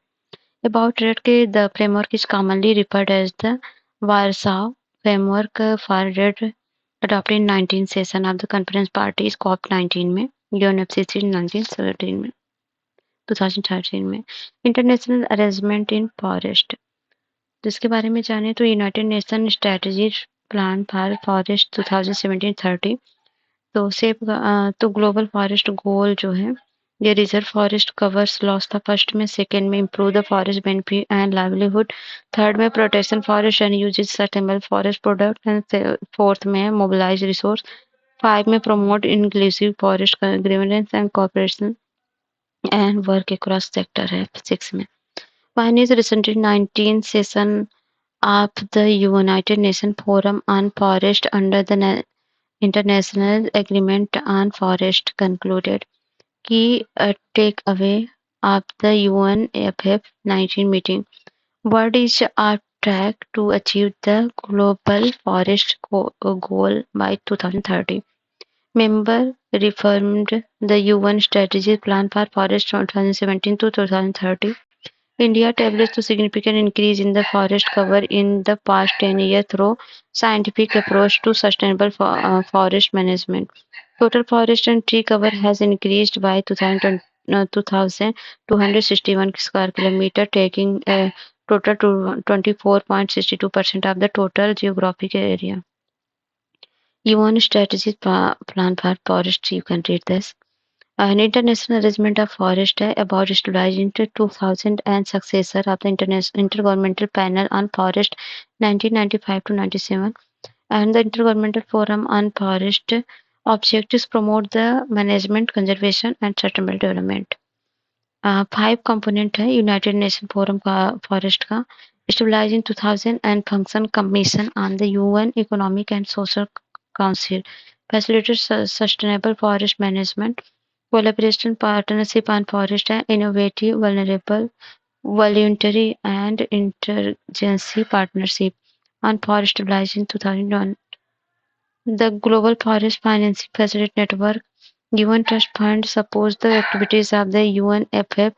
About RED, the framework is commonly referred as the Warsaw Framework for RED, adopted in 19th session of the conference parties COP19 में, UNFCCC 1917 में, 2013 में. International arrangement इन forest, जिसके बारे में जाने तो United Nation strategy plan for forest 2017-30. तो global forest goal जो है ये रिजर्व फॉरेस्ट कवर्स लॉस था फर्स्ट में, सेकंड में improve the forest benefit and livelihood, third में protection forest and use sustainable forest product and fourth में mobilise resource, five में promote inclusive forest governance and cooperation and work across sector है six में. One is recently 19th session of the United Nations Forum on Forest under the International Agreement on Forest concluded. Key takeaway of the UNFF 19 meeting. World is on track to achieve the global forest goal by 2030. Member reaffirmed the UN strategic plan for forest from 2017 to 2030. India established a significant increase in the forest cover in the past 10 years through scientific approach to sustainable forest management. Total forest and tree cover has increased by 2,261 square kilometer, taking a total to 24.62% of the total geographic area. UN strategic plan for forest, you can read this. An international arrangement of forest about established in 2000 and successor of the Intergovernmental Panel on Forest 1995 to 97 and the Intergovernmental Forum on Forest. Objectives promote the management, conservation and sustainable development. 5 component है United Nation forum का forest का, established in 2000 and function commission on the UN economic and social council, facilitate sustainable forest management, collaboration partnership on forest है, innovative vulnerable voluntary and interagency partnership on forest stabilization 2001. The Global Forest Financing Facility Network UN Trust Fund supports the activities of the UNFF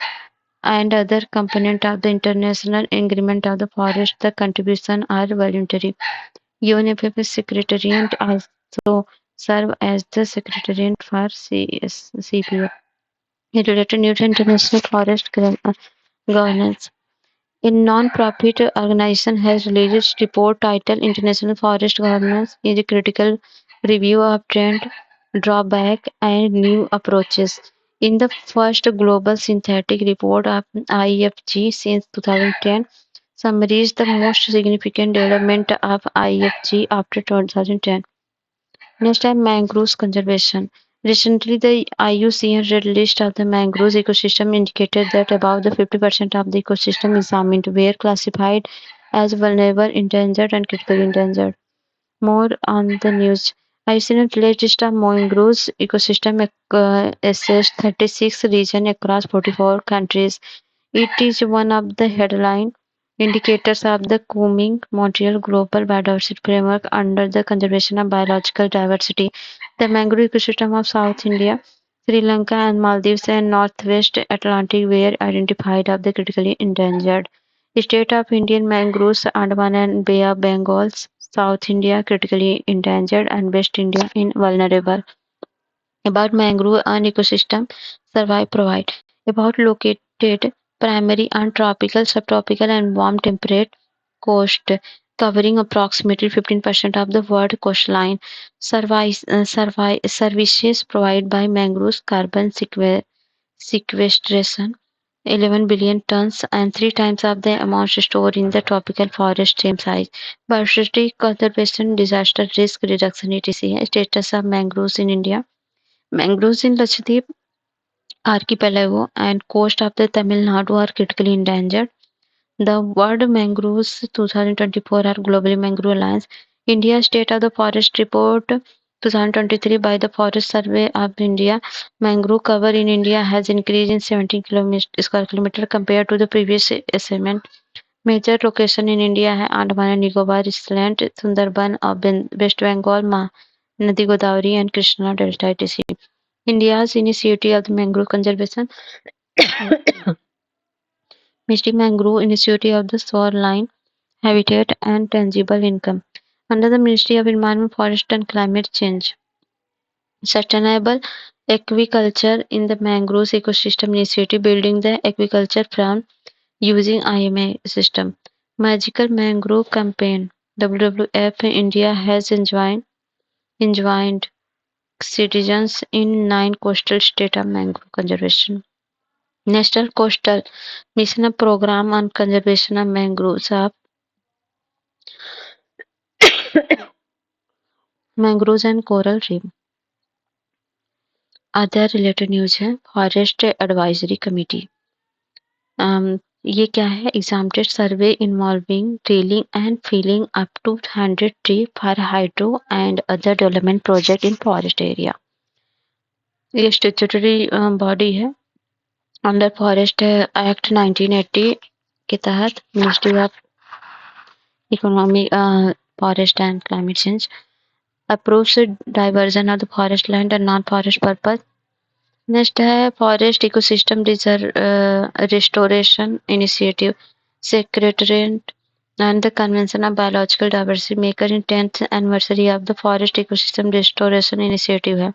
and other components of the International Agreement of the Forest. The contributions are voluntary. UNFF Secretariat also serve as the Secretariat for CPO. Related new international forest governance. A non-profit organization has released report titled International Forest Governance is a critical review of trend, drawback, and new approaches. In the first global synthetic report of IFG since 2010, summarized the most significant development of IFG after 2010. Next time, mangroves conservation. Recently, the IUCN Red List of the mangroves ecosystem indicated that about the 50% of the ecosystem examined were classified as vulnerable, endangered, and critically endangered. More on the news. IUCN Red List of mangroves ecosystem assessed 36 regions across 44 countries. It is one of the headline indicators of the Kunming Montreal Global Biodiversity Framework under the Conservation of Biological Diversity. The mangrove ecosystem of South India, Sri Lanka and Maldives and Northwest Atlantic were identified as the critically endangered. State of Indian mangroves, Andaman and Bay of Bengal, South India critically endangered and West India in vulnerable. About mangrove and ecosystem survive provide. About located primary and tropical, subtropical and warm temperate coast covering approximately 15% of the world coastline. Services provided by mangroves carbon sequestration 11 billion tons and 3 times of the amount stored in the tropical forest same size. Biodiversity conservation, disaster risk reduction etc. Status of mangroves in India. Mangroves in Lakshadweep archipelago and coast of the Tamil Nadu are critically endangered. The World Mangroves 2024 are Globally Mangrove Alliance. India State of the Forest Report 2023 by the Forest Survey of India. Mangrove cover in India has increased in 17 square kilometer compared to the previous assessment. Major location in India है Andaman and Nicobar Island, Sundarban of West Bengal, Nadi Godavari and Krishna Delta etc. India's initiative of the mangrove conservation, Mystic Mangrove Initiative of the Shoreline Habitat and Tangible Income. Under the Ministry of Environment, Forest and Climate Change. Sustainable aquaculture in the mangroves ecosystem initiative, building the aquaculture from using IMA system. Magical Mangrove Campaign. WWF India has enjoined citizens in 9 coastal states of mangrove conservation. National Coastal Mission Program on Conservation of Mangroves of mangroves and coral reef. Other related news है forest advisory committee ये क्या है exempted survey involving drilling and filling up to 100 tree for hydro and other development project in forest area ये statutory body है under forest act 1980 के तहत ministry of economic forest and climate change approves diversion of the forest land and non-forest purpose. Next है Forest Ecosystem Restoration Initiative, Secretariat and the Convention of Biological Diversity maker in 10th anniversary of the Forest Ecosystem Restoration Initiative है.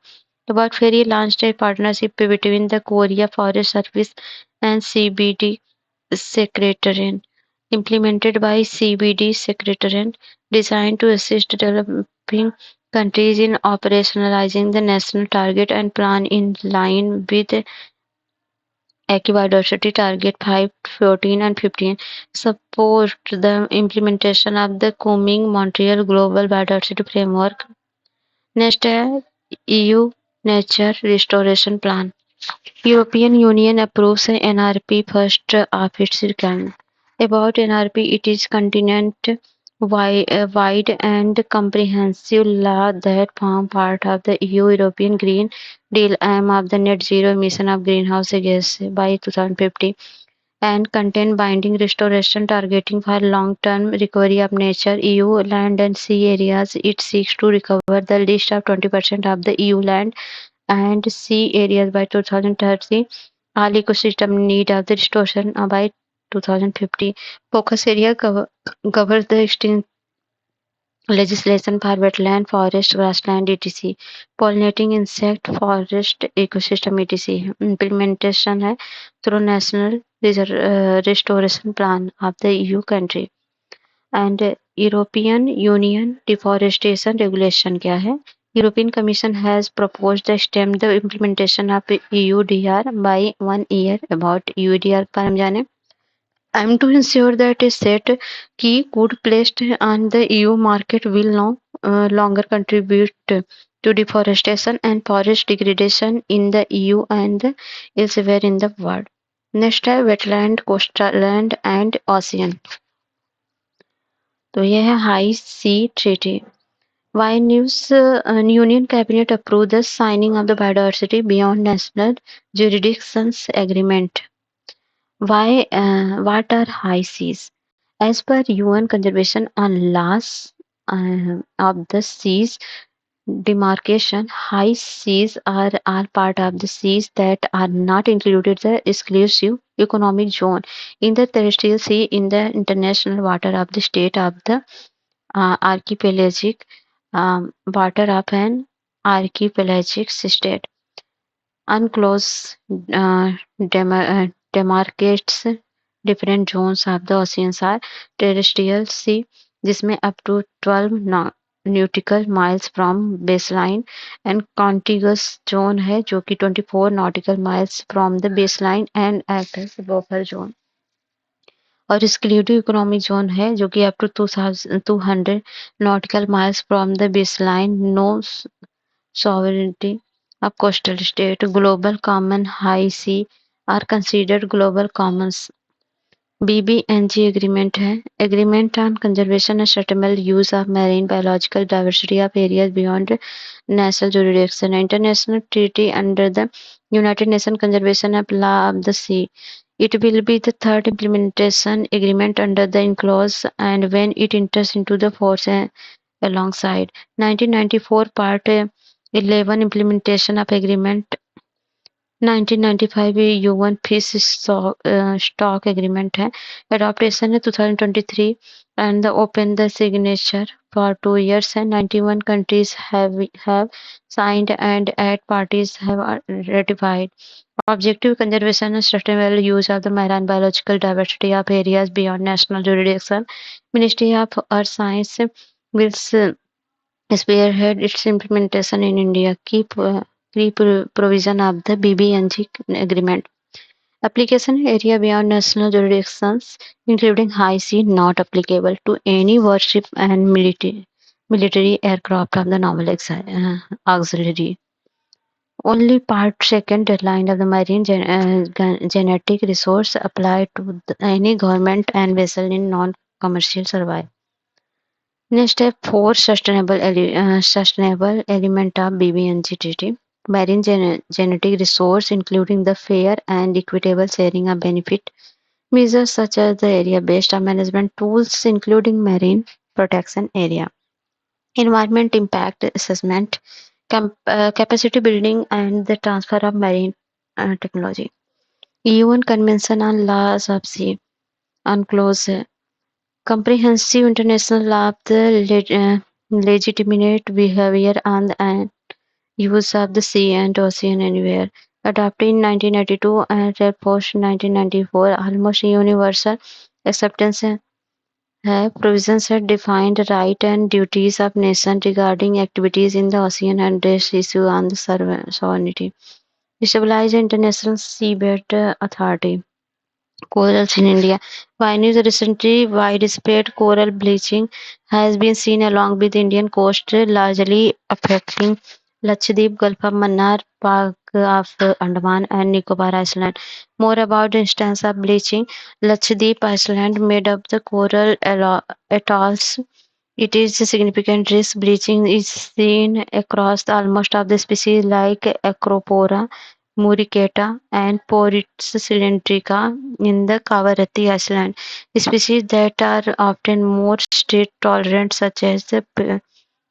About FAIRY launched a partnership between the Korea Forest Service and CBD Secretariat, implemented by CBD Secretariat, designed to assist developing countries in operationalizing the national target and plan in line with Equibiodiversity Target 5, 14 and 15, support the implementation of the Kunming Montreal Global Biodiversity Framework. Next है EU Nature Restoration Plan. European Union approves an NRP first of its kind. About NRP, it is continent-wide and comprehensive law that form part of the EU European Green Deal aim of the net zero emission of greenhouse gases by 2050 and contain binding restoration targeting for long-term recovery of nature, EU land and sea areas. It seeks to recover the least of 20% of the EU land and sea areas by 2030. All ecosystem need of the restoration by 2050. Focus area covers the extinct legislation for wetland, forest, grassland, etc. Pollinating insect, forest, ecosystem, etc. Implementation है through national restoration plan of the EU country. And European Union deforestation regulation क्या है? European Commission has proposed to extend the implementation of EUDR by 1 year. About EUDR पर हम जाने. I'm to ensure that a set key good placed on the EU market will no longer contribute to deforestation and forest degradation in the EU and elsewhere in the world. Next है wetland, coastland and ocean. तो ये है high sea treaty. Why news Union Cabinet approved the signing of the Biodiversity Beyond National Jurisdictions Agreement. What are high seas? As per UN Conservation on Laws of the Seas demarcation, high seas are all part of the seas that are not included the exclusive economic zone in the terrestrial sea in the international water of the state of the archipelagic water of an archipelagic state. Unclosed demarcates different zones of the oceans are terrestrial sea जिसमें up to 12 nautical miles from baseline and contiguous zone है जो कि 24 nautical miles from the baseline and act as buffer zone. और exclusive economic zone है जो कि up to 200 nautical miles from the baseline. No sovereignty of coastal state. Global common high sea are considered global commons. BBNG agreement है Agreement on Conservation and Sustainable Use of Marine Biological Diversity of Areas Beyond National Jurisdiction. International treaty under the United Nations Conservation of Law of the Sea. It will be the third implementation agreement under the UNCLOS and when it enters into the force alongside 1994 Part 11 implementation of agreement 1995 UN Fish Stock Agreement है adaptation है 2023 and the open the signature for 2 years and 91 countries have signed and 8 parties have ratified. Objective conservation and sustainable use of the marine biological diversity of areas beyond national jurisdiction. Ministry of Earth Science will spearhead its implementation in India. Key provision of the BBNG agreement. Application area beyond national jurisdictions, including high sea, not applicable to any warship and military aircraft of the normal auxiliary. Only Part Second deadline of the marine genetic resource apply to any government and vessel in non-commercial survey. Next step 4 sustainable element of BBNG treaty. Marine genetic resource including the fair and equitable sharing of benefit. Measures such as the area-based management tools including marine protection area. Environment impact assessment, capacity building and the transfer of marine technology. UN Convention on Laws of Sea, UNCLOS, comprehensive international law of the legitimate behavior on and use of the sea and ocean anywhere. Adopted in 1982 and reinforced in 1994, almost universal acceptance have provisions that defined right and duties of nations regarding activities in the ocean and address issue on the sovereignty. Established International Seabed Authority. Corals in India. Viney's recently widespread coral bleaching has been seen along with Indian coast, largely affecting Lakshadweep, Gulf of Mannar, of Andaman and Nicobar Island. More about the instance of bleaching. Lakshadweep Island made up the coral atolls. It is a significant risk. Bleaching is seen across almost of the species like Acropora, muricata, and Poritz cylindrica in the Kavaratti Island. Species that are often more street tolerant, such as the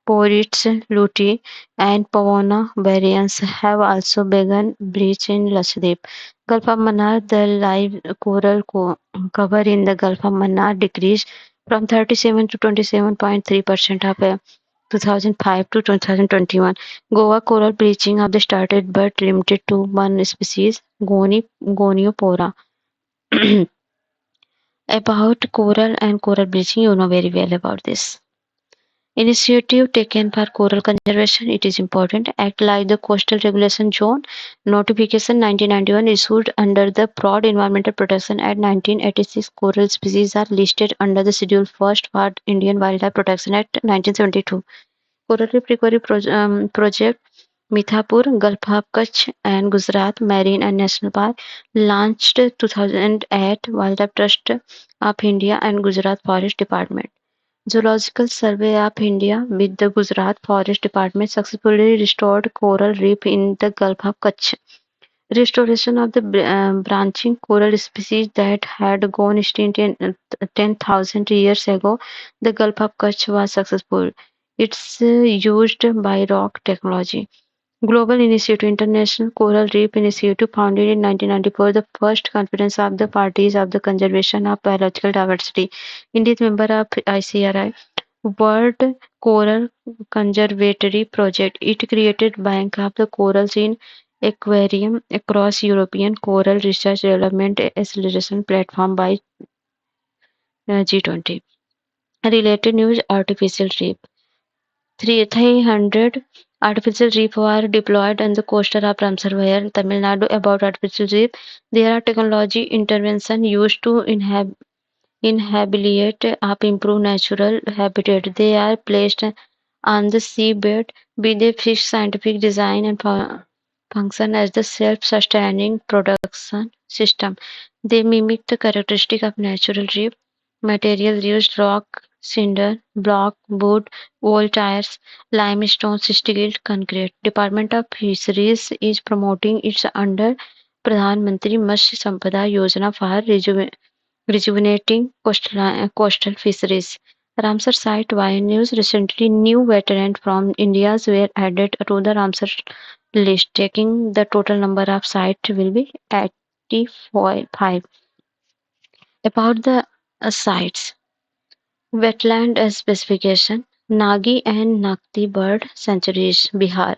Poritz lutea and Pavona variants, have also begun breach in Lakshadweep. Gulf of Mannar, the live coral cover in the Gulf of Mannar decreased from 37 to 27.3% of 2005 to 2021. Goa coral bleaching of the started but limited to one species, Goniopora. About coral and coral bleaching, you know very well about this. Initiative taken for coral conservation. It is important. Act like the Coastal Regulation Zone Notification 1991 issued under the Broad Environmental Protection Act 1986. Coral species are listed under the Schedule First for Indian Wildlife Protection Act 1972. Coral Reef Recovery Project Mithapur, Gulf of Kutch and Gujarat Marine and National Park launched 2008. Wildlife Trust of India and Gujarat Forest Department. Zoological Survey of India with the Gujarat Forest Department successfully restored coral reef in the Gulf of Kutch. Restoration of the branching coral species that had gone extinct 10,000 years ago, the Gulf of Kutch was successful. It's used by rock technology. Global Initiative International Coral Reef Initiative founded in 1994, the first conference of the parties of the conservation of biological diversity. India is member of ICRI World Coral Conservatory Project. It created Bank of the Corals in Aquarium across European Coral Research Development Acceleration Platform by G20. Related news: Artificial reef. 300 artificial reef were deployed on the coastal of Ramsarwayar, Tamil Nadu. About artificial reef, there are technology intervention used to inhabit of improve natural habitat. They are placed on the seabed with a fixed scientific design and function as the self-sustaining production system. They mimic the characteristic of natural reef. Materials used rock, cinder, block, wood, old tires, limestone, steel, concrete. Department of Fisheries is promoting its under Pradhan Mantri Matsya Sampada Yojana for rejuvenating coastal fisheries. Ramsar site via news recently new veterans from India were added to the Ramsar list, taking the total number of sites will be 85. About the sites, wetland specification, Nagi and Nakti Bird Sanctuaries, Bihar.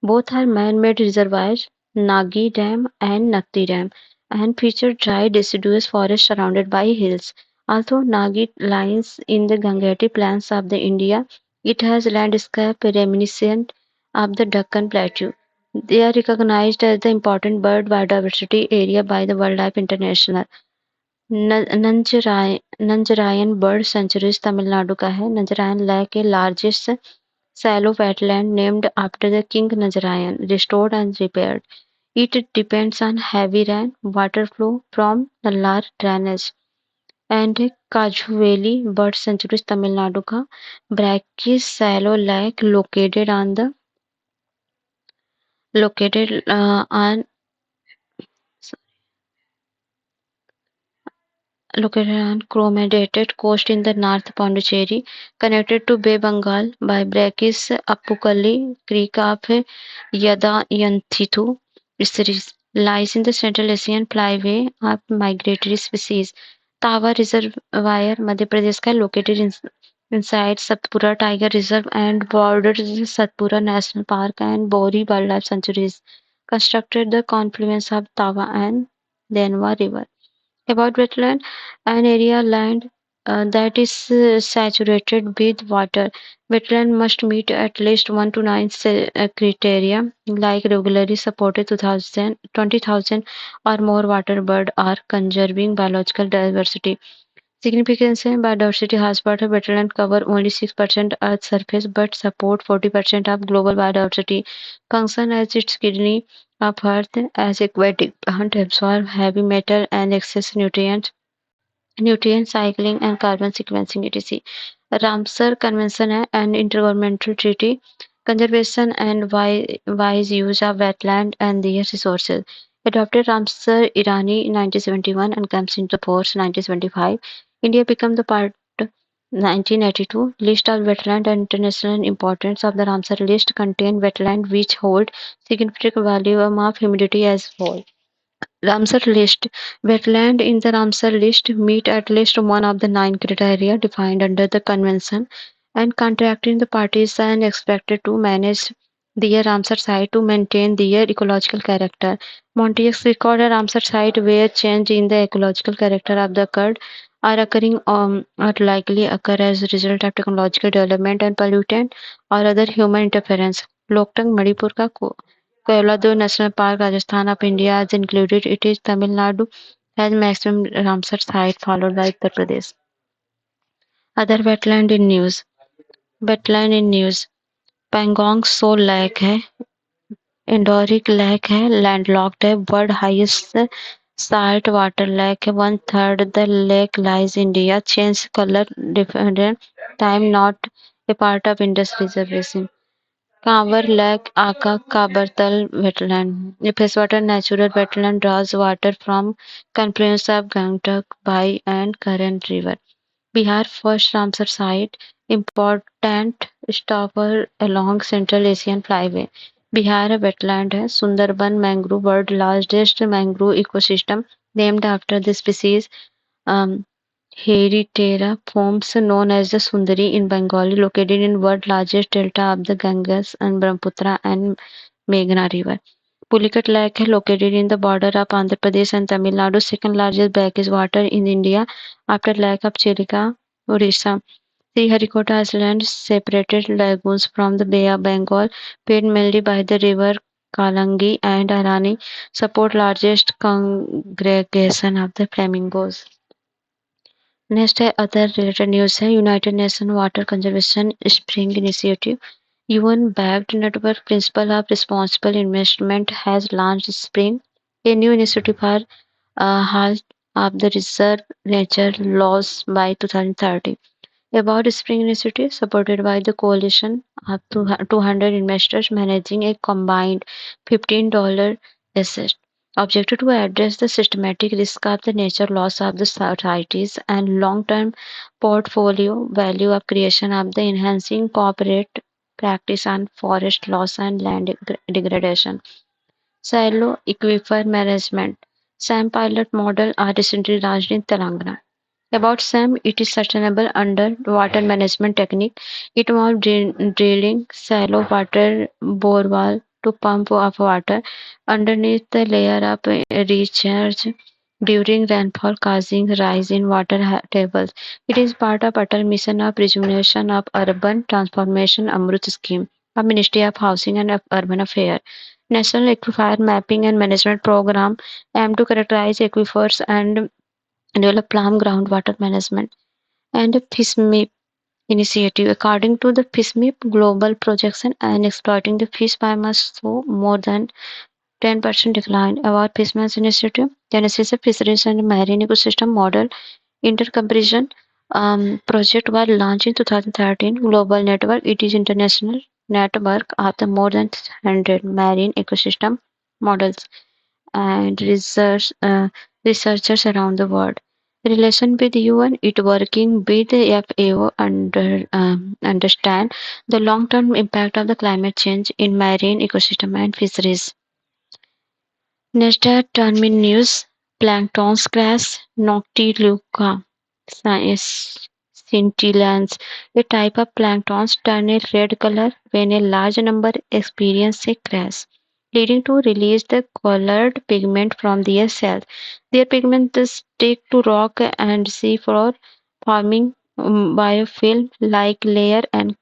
Both are man-made reservoirs, Nagi Dam and Nakti Dam, and feature dry deciduous forest surrounded by hills. Although Nagi lies in the Gangetic Plains of the India, it has landscape reminiscent of the Deccan Plateau. They are recognized as the important bird biodiversity area by the Wildlife International. Nanjarayan bird sanctuaries Tamil Nadu का है. Nanjarayan lake के largest shallow wetland named after the King Nazarayan, restored and repaired. It depends on heavy rain, water flow from the Lar drainage. And Kajuveli Bird Sanctuary, Tamil Nadu का Brackish shallow lake located on Chromated Coast in the North Pondicherry, connected to Bay Bengal by Brackish Appupalli Creek of Yadayanthithu Fisheries, lies in the Central Asian flyway of migratory species. Tawa Reservoir, Madhya Pradesh का located inside Satpura Tiger Reserve and borders Satpura National Park and Bori Wildlife Sanctuaries, constructed the confluence of Tawa and Denwa River. About wetland, an area land that is saturated with water. Wetland must meet at least 1 to 9 criteria like regularly supported 20,000 or more water bird or conserving biological diversity. Significance है biodiversity hotspot है wetland cover only 6% earth surface but support 40% of global biodiversity. Function as its kidney of Earth as aquatic plant absorb heavy metal and excess nutrients, nutrient cycling and carbon sequencing etc. Ramsar Convention है an intergovernmental treaty conservation and wise use of wetland and their resources. Adopted Ramsar Irani 1971 and comes into force 1975. India became the part 1982 list of wetland and international importance of the Ramsar list contain wetland which hold significant value of humidity as whole. Ramsar list: Wetland in the Ramsar list meet at least one of the nine criteria defined under the convention, and contracting the parties are expected to manage their Ramsar site to maintain their ecological character. Montauk's record a Ramsar site where change in the ecological character of the occurred are occurring or likely occur as a result of technological development and pollutant or other human interference. Loktak Manipur का Keoladeo National Park, Rajasthan of India is included. It is Tamil Nadu has maximum Ramsar site followed by Uttar Pradesh. Other wetland in news. Wetland in news. Pangong Tso Lake है, Endoric Lake है, landlocked है, world highest salt water lake है, one third the lake lies India, change color different time not a part of Indus Reservation. Kanwar Lake, Aka Kabartal Wetland. A freshwater natural wetland draws water from confluence of Gangtok, Bai and Karan River. Bihar first Ramsar site, important stopper along Central Asian Flyway. Bihar wetland है Sundarban mangrove world largest mangrove ecosystem named after the species um, Heritere forms known as the Sundari in Bengali located in world largest delta of the Ganges and Brahmaputra and Meghna river. Pulicat Lake है located in the border of Andhra Pradesh and Tamil Nadu, second largest brackish water in India after Lake of Chilika, Orissa. Sriharikota Island separated lagoons from the Bay of Bengal, fed mainly by the river Kalangi and Arani, support largest congregation of the flamingos. Next है other related news है United Nations Water Conservation Spring Initiative. UN-backed network principle of responsible investment has launched Spring, a new initiative for halt of the reserve nature loss by 2030. About Spring Initiative, supported by the coalition of 200 investors managing a combined $15 asset. Objective to address the systematic risk of the nature loss of the societies and long-term portfolio value of creation of the enhancing corporate practice on forest loss and land degradation. Silo Aquifer Management. SAM pilot model are recently launched in Telangana. About SAM, it is sustainable underwater management technique. It involves drilling shallow water borewall to pump of water underneath the layer of recharge during rainfall, causing rise in water tables. It is part of Atal Mission of Rejuvenation of Urban Transformation Amrut scheme of Ministry of Housing and Urban Affairs. National Aquifer Mapping and Management Program aim to characterize aquifers and develop plan groundwater management. And the FISMIP initiative. According to the FISMIP global projection and exploiting the fish biomass show more than 10% decline. Our FISMAS initiative, Genesis of Fisheries and Marine Ecosystem Model Intercomparison project was launched in 2013. Global network. It is international network of the more than 100 marine ecosystem models and researchers around the world. Relation with UN, it working with the FAO understand the long-term impact of the climate change in marine ecosystem and fisheries. Next at Termin News, Plankton's crash, Noctiluca scintillans, a type of planktons turn a red color when a large number experience a crash, leading to release the colored pigment from their cells. Their pigment stick to rock and seafloor, forming biofilm-like layer and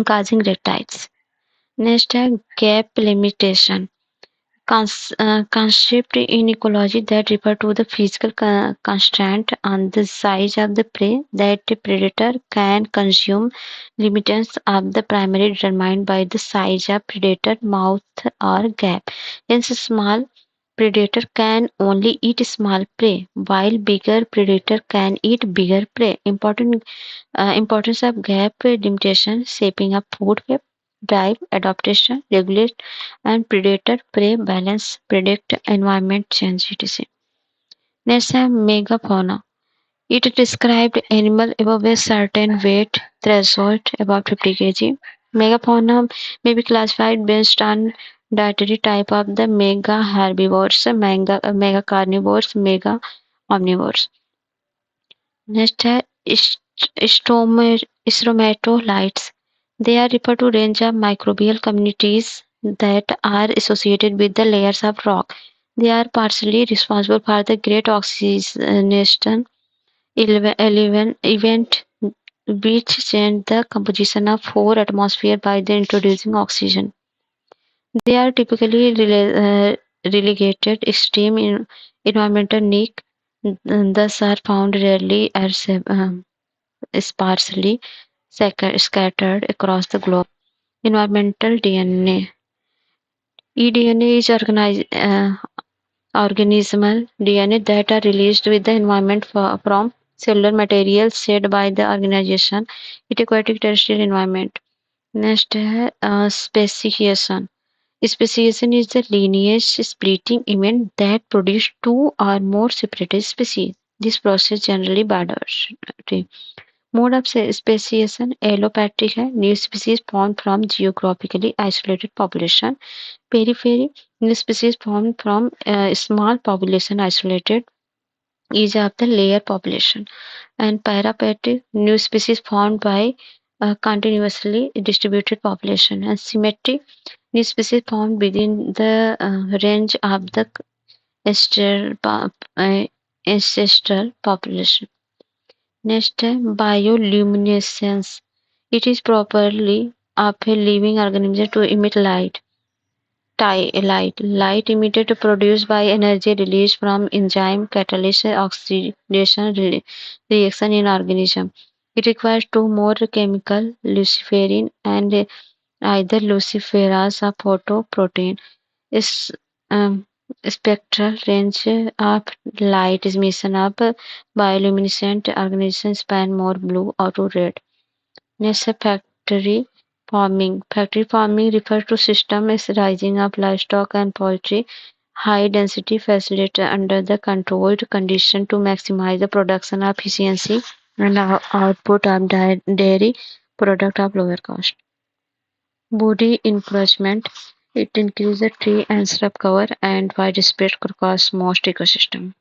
causing red tides. Next है gap limitation. Concept in ecology that refer to the physical constraint on the size of the prey that the predator can consume. Limits of the primary determined by the size of predator mouth or gap. Hence, small predator can only eat small prey, while bigger predator can eat bigger prey. Importance of gap limitation, shaping of food web, drive, adaptation, regulate, and predator-prey balance, predict environment change, etc. Next, have megafauna. It described animal above a certain weight threshold, about 50 kg. Megafauna may be classified based on dietary type of the mega herbivores, mega carnivores, mega omnivores. Next है stromatolites. They are referred to range of microbial communities that are associated with the layers of rock. They are partially responsible for the great oxidation event which changed the composition of four atmosphere by the introducing oxygen. They are typically relegated extreme environmental niche, thus are found rarely as sparsely scattered across the globe. Environmental DNA. eDNA is organismal DNA that are released with the environment from cellular materials shared by the organization in aquatic terrestrial environment. Next है speciation. Speciation is the lineage splitting event that produce two or more separate species. This process generally biodiversity. Mode of speciation allopathic है. New species formed from geographically isolated population. Periphery, new species formed from small population isolated each of the layer population. And parapathic, new species formed by continuously distributed population. And symmetry, new species formed within the range of the uh, ancestral population. Next, bioluminescence. It is properly of a living organism to emit light. Light emitted produced by energy released from enzyme catalyst oxidation reaction in organism. It requires two more chemical, luciferin and either luciferase or photoprotein. Its um, spectral range of light emission of bioluminescent organisms span more blue or to red. Next, factory farming. Factory farming refers to systems rising of livestock and poultry, high density facility under the controlled condition to maximize the production efficiency and output of dairy product of lower cost. Body encroachment. It increases tree and shrub cover and widespread across most ecosystem.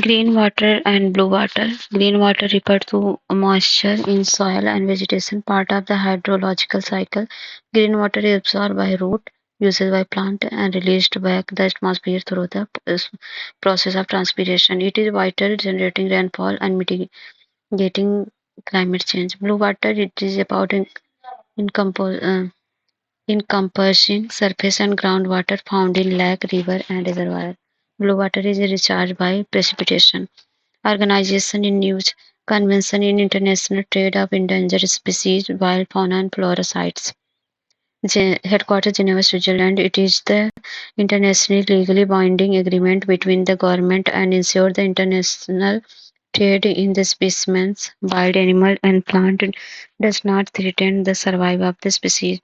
Green water and blue water. Green water refers to moisture in soil and vegetation, part of the hydrological cycle. Green water is absorbed by root, used by plant, and released back the atmosphere through the process of transpiration. It is vital generating rainfall and mitigating climate change. Blue water it is about encompassing surface and groundwater found in lake, river, and reservoir. Blue water is recharged by precipitation. Organization in News Convention in International Trade of Endangered Species, Wild Fauna and Flora Sites. Headquarters Geneva, Switzerland. It is the internationally legally binding agreement between the government and ensure the international trade in the specimens, wild animal and plant does not threaten the survival of the species.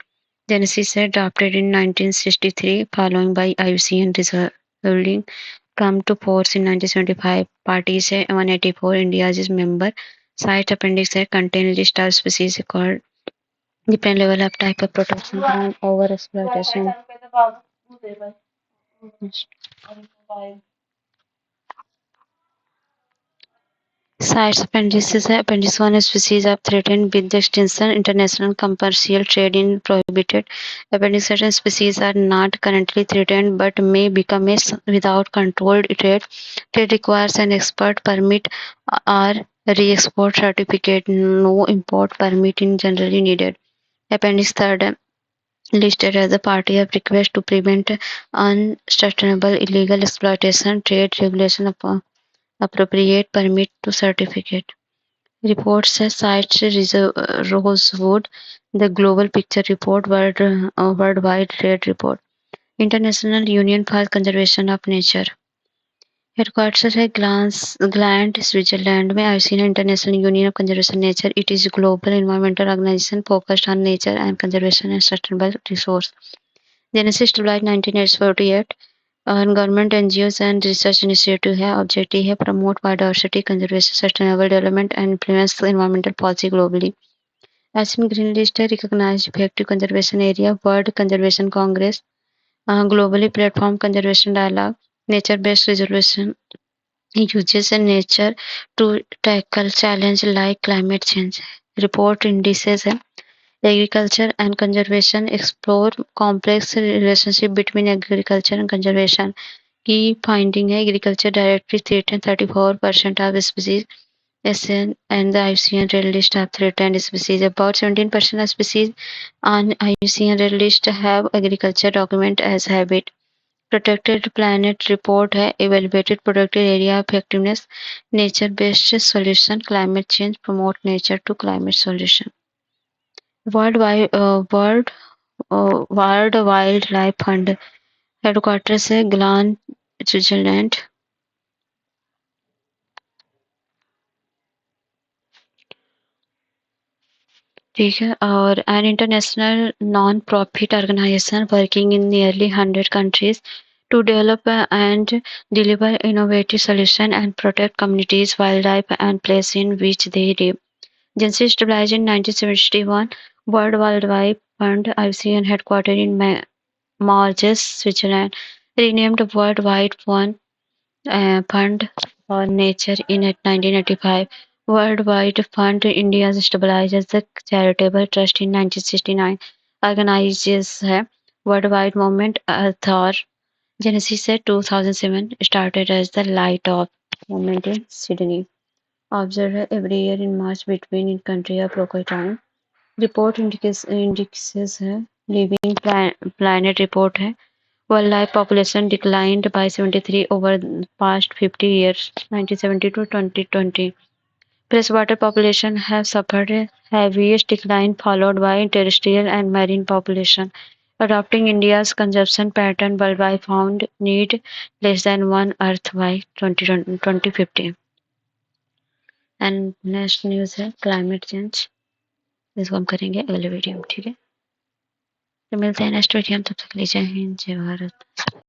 Genesis adopted in 1963 following by IUCN ruling come to force in 1975. Parties 184 India is member. Site appendix contain list of species called different level of type of protection from overexploitation. CITES Appendix 1 species are threatened with extinction. International commercial trade in prohibited. Appendix certain species are not currently threatened but may become a without controlled trade. Trade requires an expert permit or Re-export certificate, no import permit in generally needed. Appendix third listed as a party of request to prevent unsustainable illegal exploitation, trade regulation of appropriate permit to certificate. Report says cites Rosewood, the Global Picture Report, Worldwide Trade Report, International Union for Conservation of Nature. Headquarter है Gland Switzerland में ICN international union of conservation nature it is global environmental organisation focused on nature and conservation and sustainable resource genesis July 1948 और government NGO and research initiative है objective है promote biodiversity conservation sustainable development and influence environmental policy globally एसिन green list है recognised effective conservation area world conservation congress globally platform conservation dialogue nature-based resolution uses nature to tackle challenge like climate change. Report indices agriculture and conservation explore complex relationship between agriculture and conservation. Key finding है agriculture directly threaten 34% of species SN and the IUCN Red List of threatened species. About 17% of species on IUCN Red List have agriculture document as habit. Protected Planet report है evaluated protected area effectiveness, nature-based solution, climate change, promote nature to climate solution. World Wildlife Fund headquarters है ग्लान Switzerland. ठीक है और an international non-profit organization working in nearly 100 countries to develop and deliver innovative solutions and protect communities, wildlife and place in which they live. Agency established in 1971, World Wildlife Fund IUCN headquartered in Morges, Switzerland, renamed World Wide Fund for Nature in 1985. Worldwide Fund India established as a charitable trust in 1969. Organizes है Worldwide Movement Author Genesis से 2007 started as the Light of Movement in Sydney. Observed every year in March between in country of local time. Report indices है Living Planet report है Wildlife population declined by 73 over the past 50 years, 1970 to 2020. Freshwater population have suffered heaviest decline followed by terrestrial and marine population. Adopting India's consumption pattern worldwide found need less than one Earth by 2050. And next news है climate change. इसको हम करेंगे अगले video में ठीक है तो मिलते हैं नेक्स्ट वीडियो में तब तक के लिए जय हिंद जय भारत.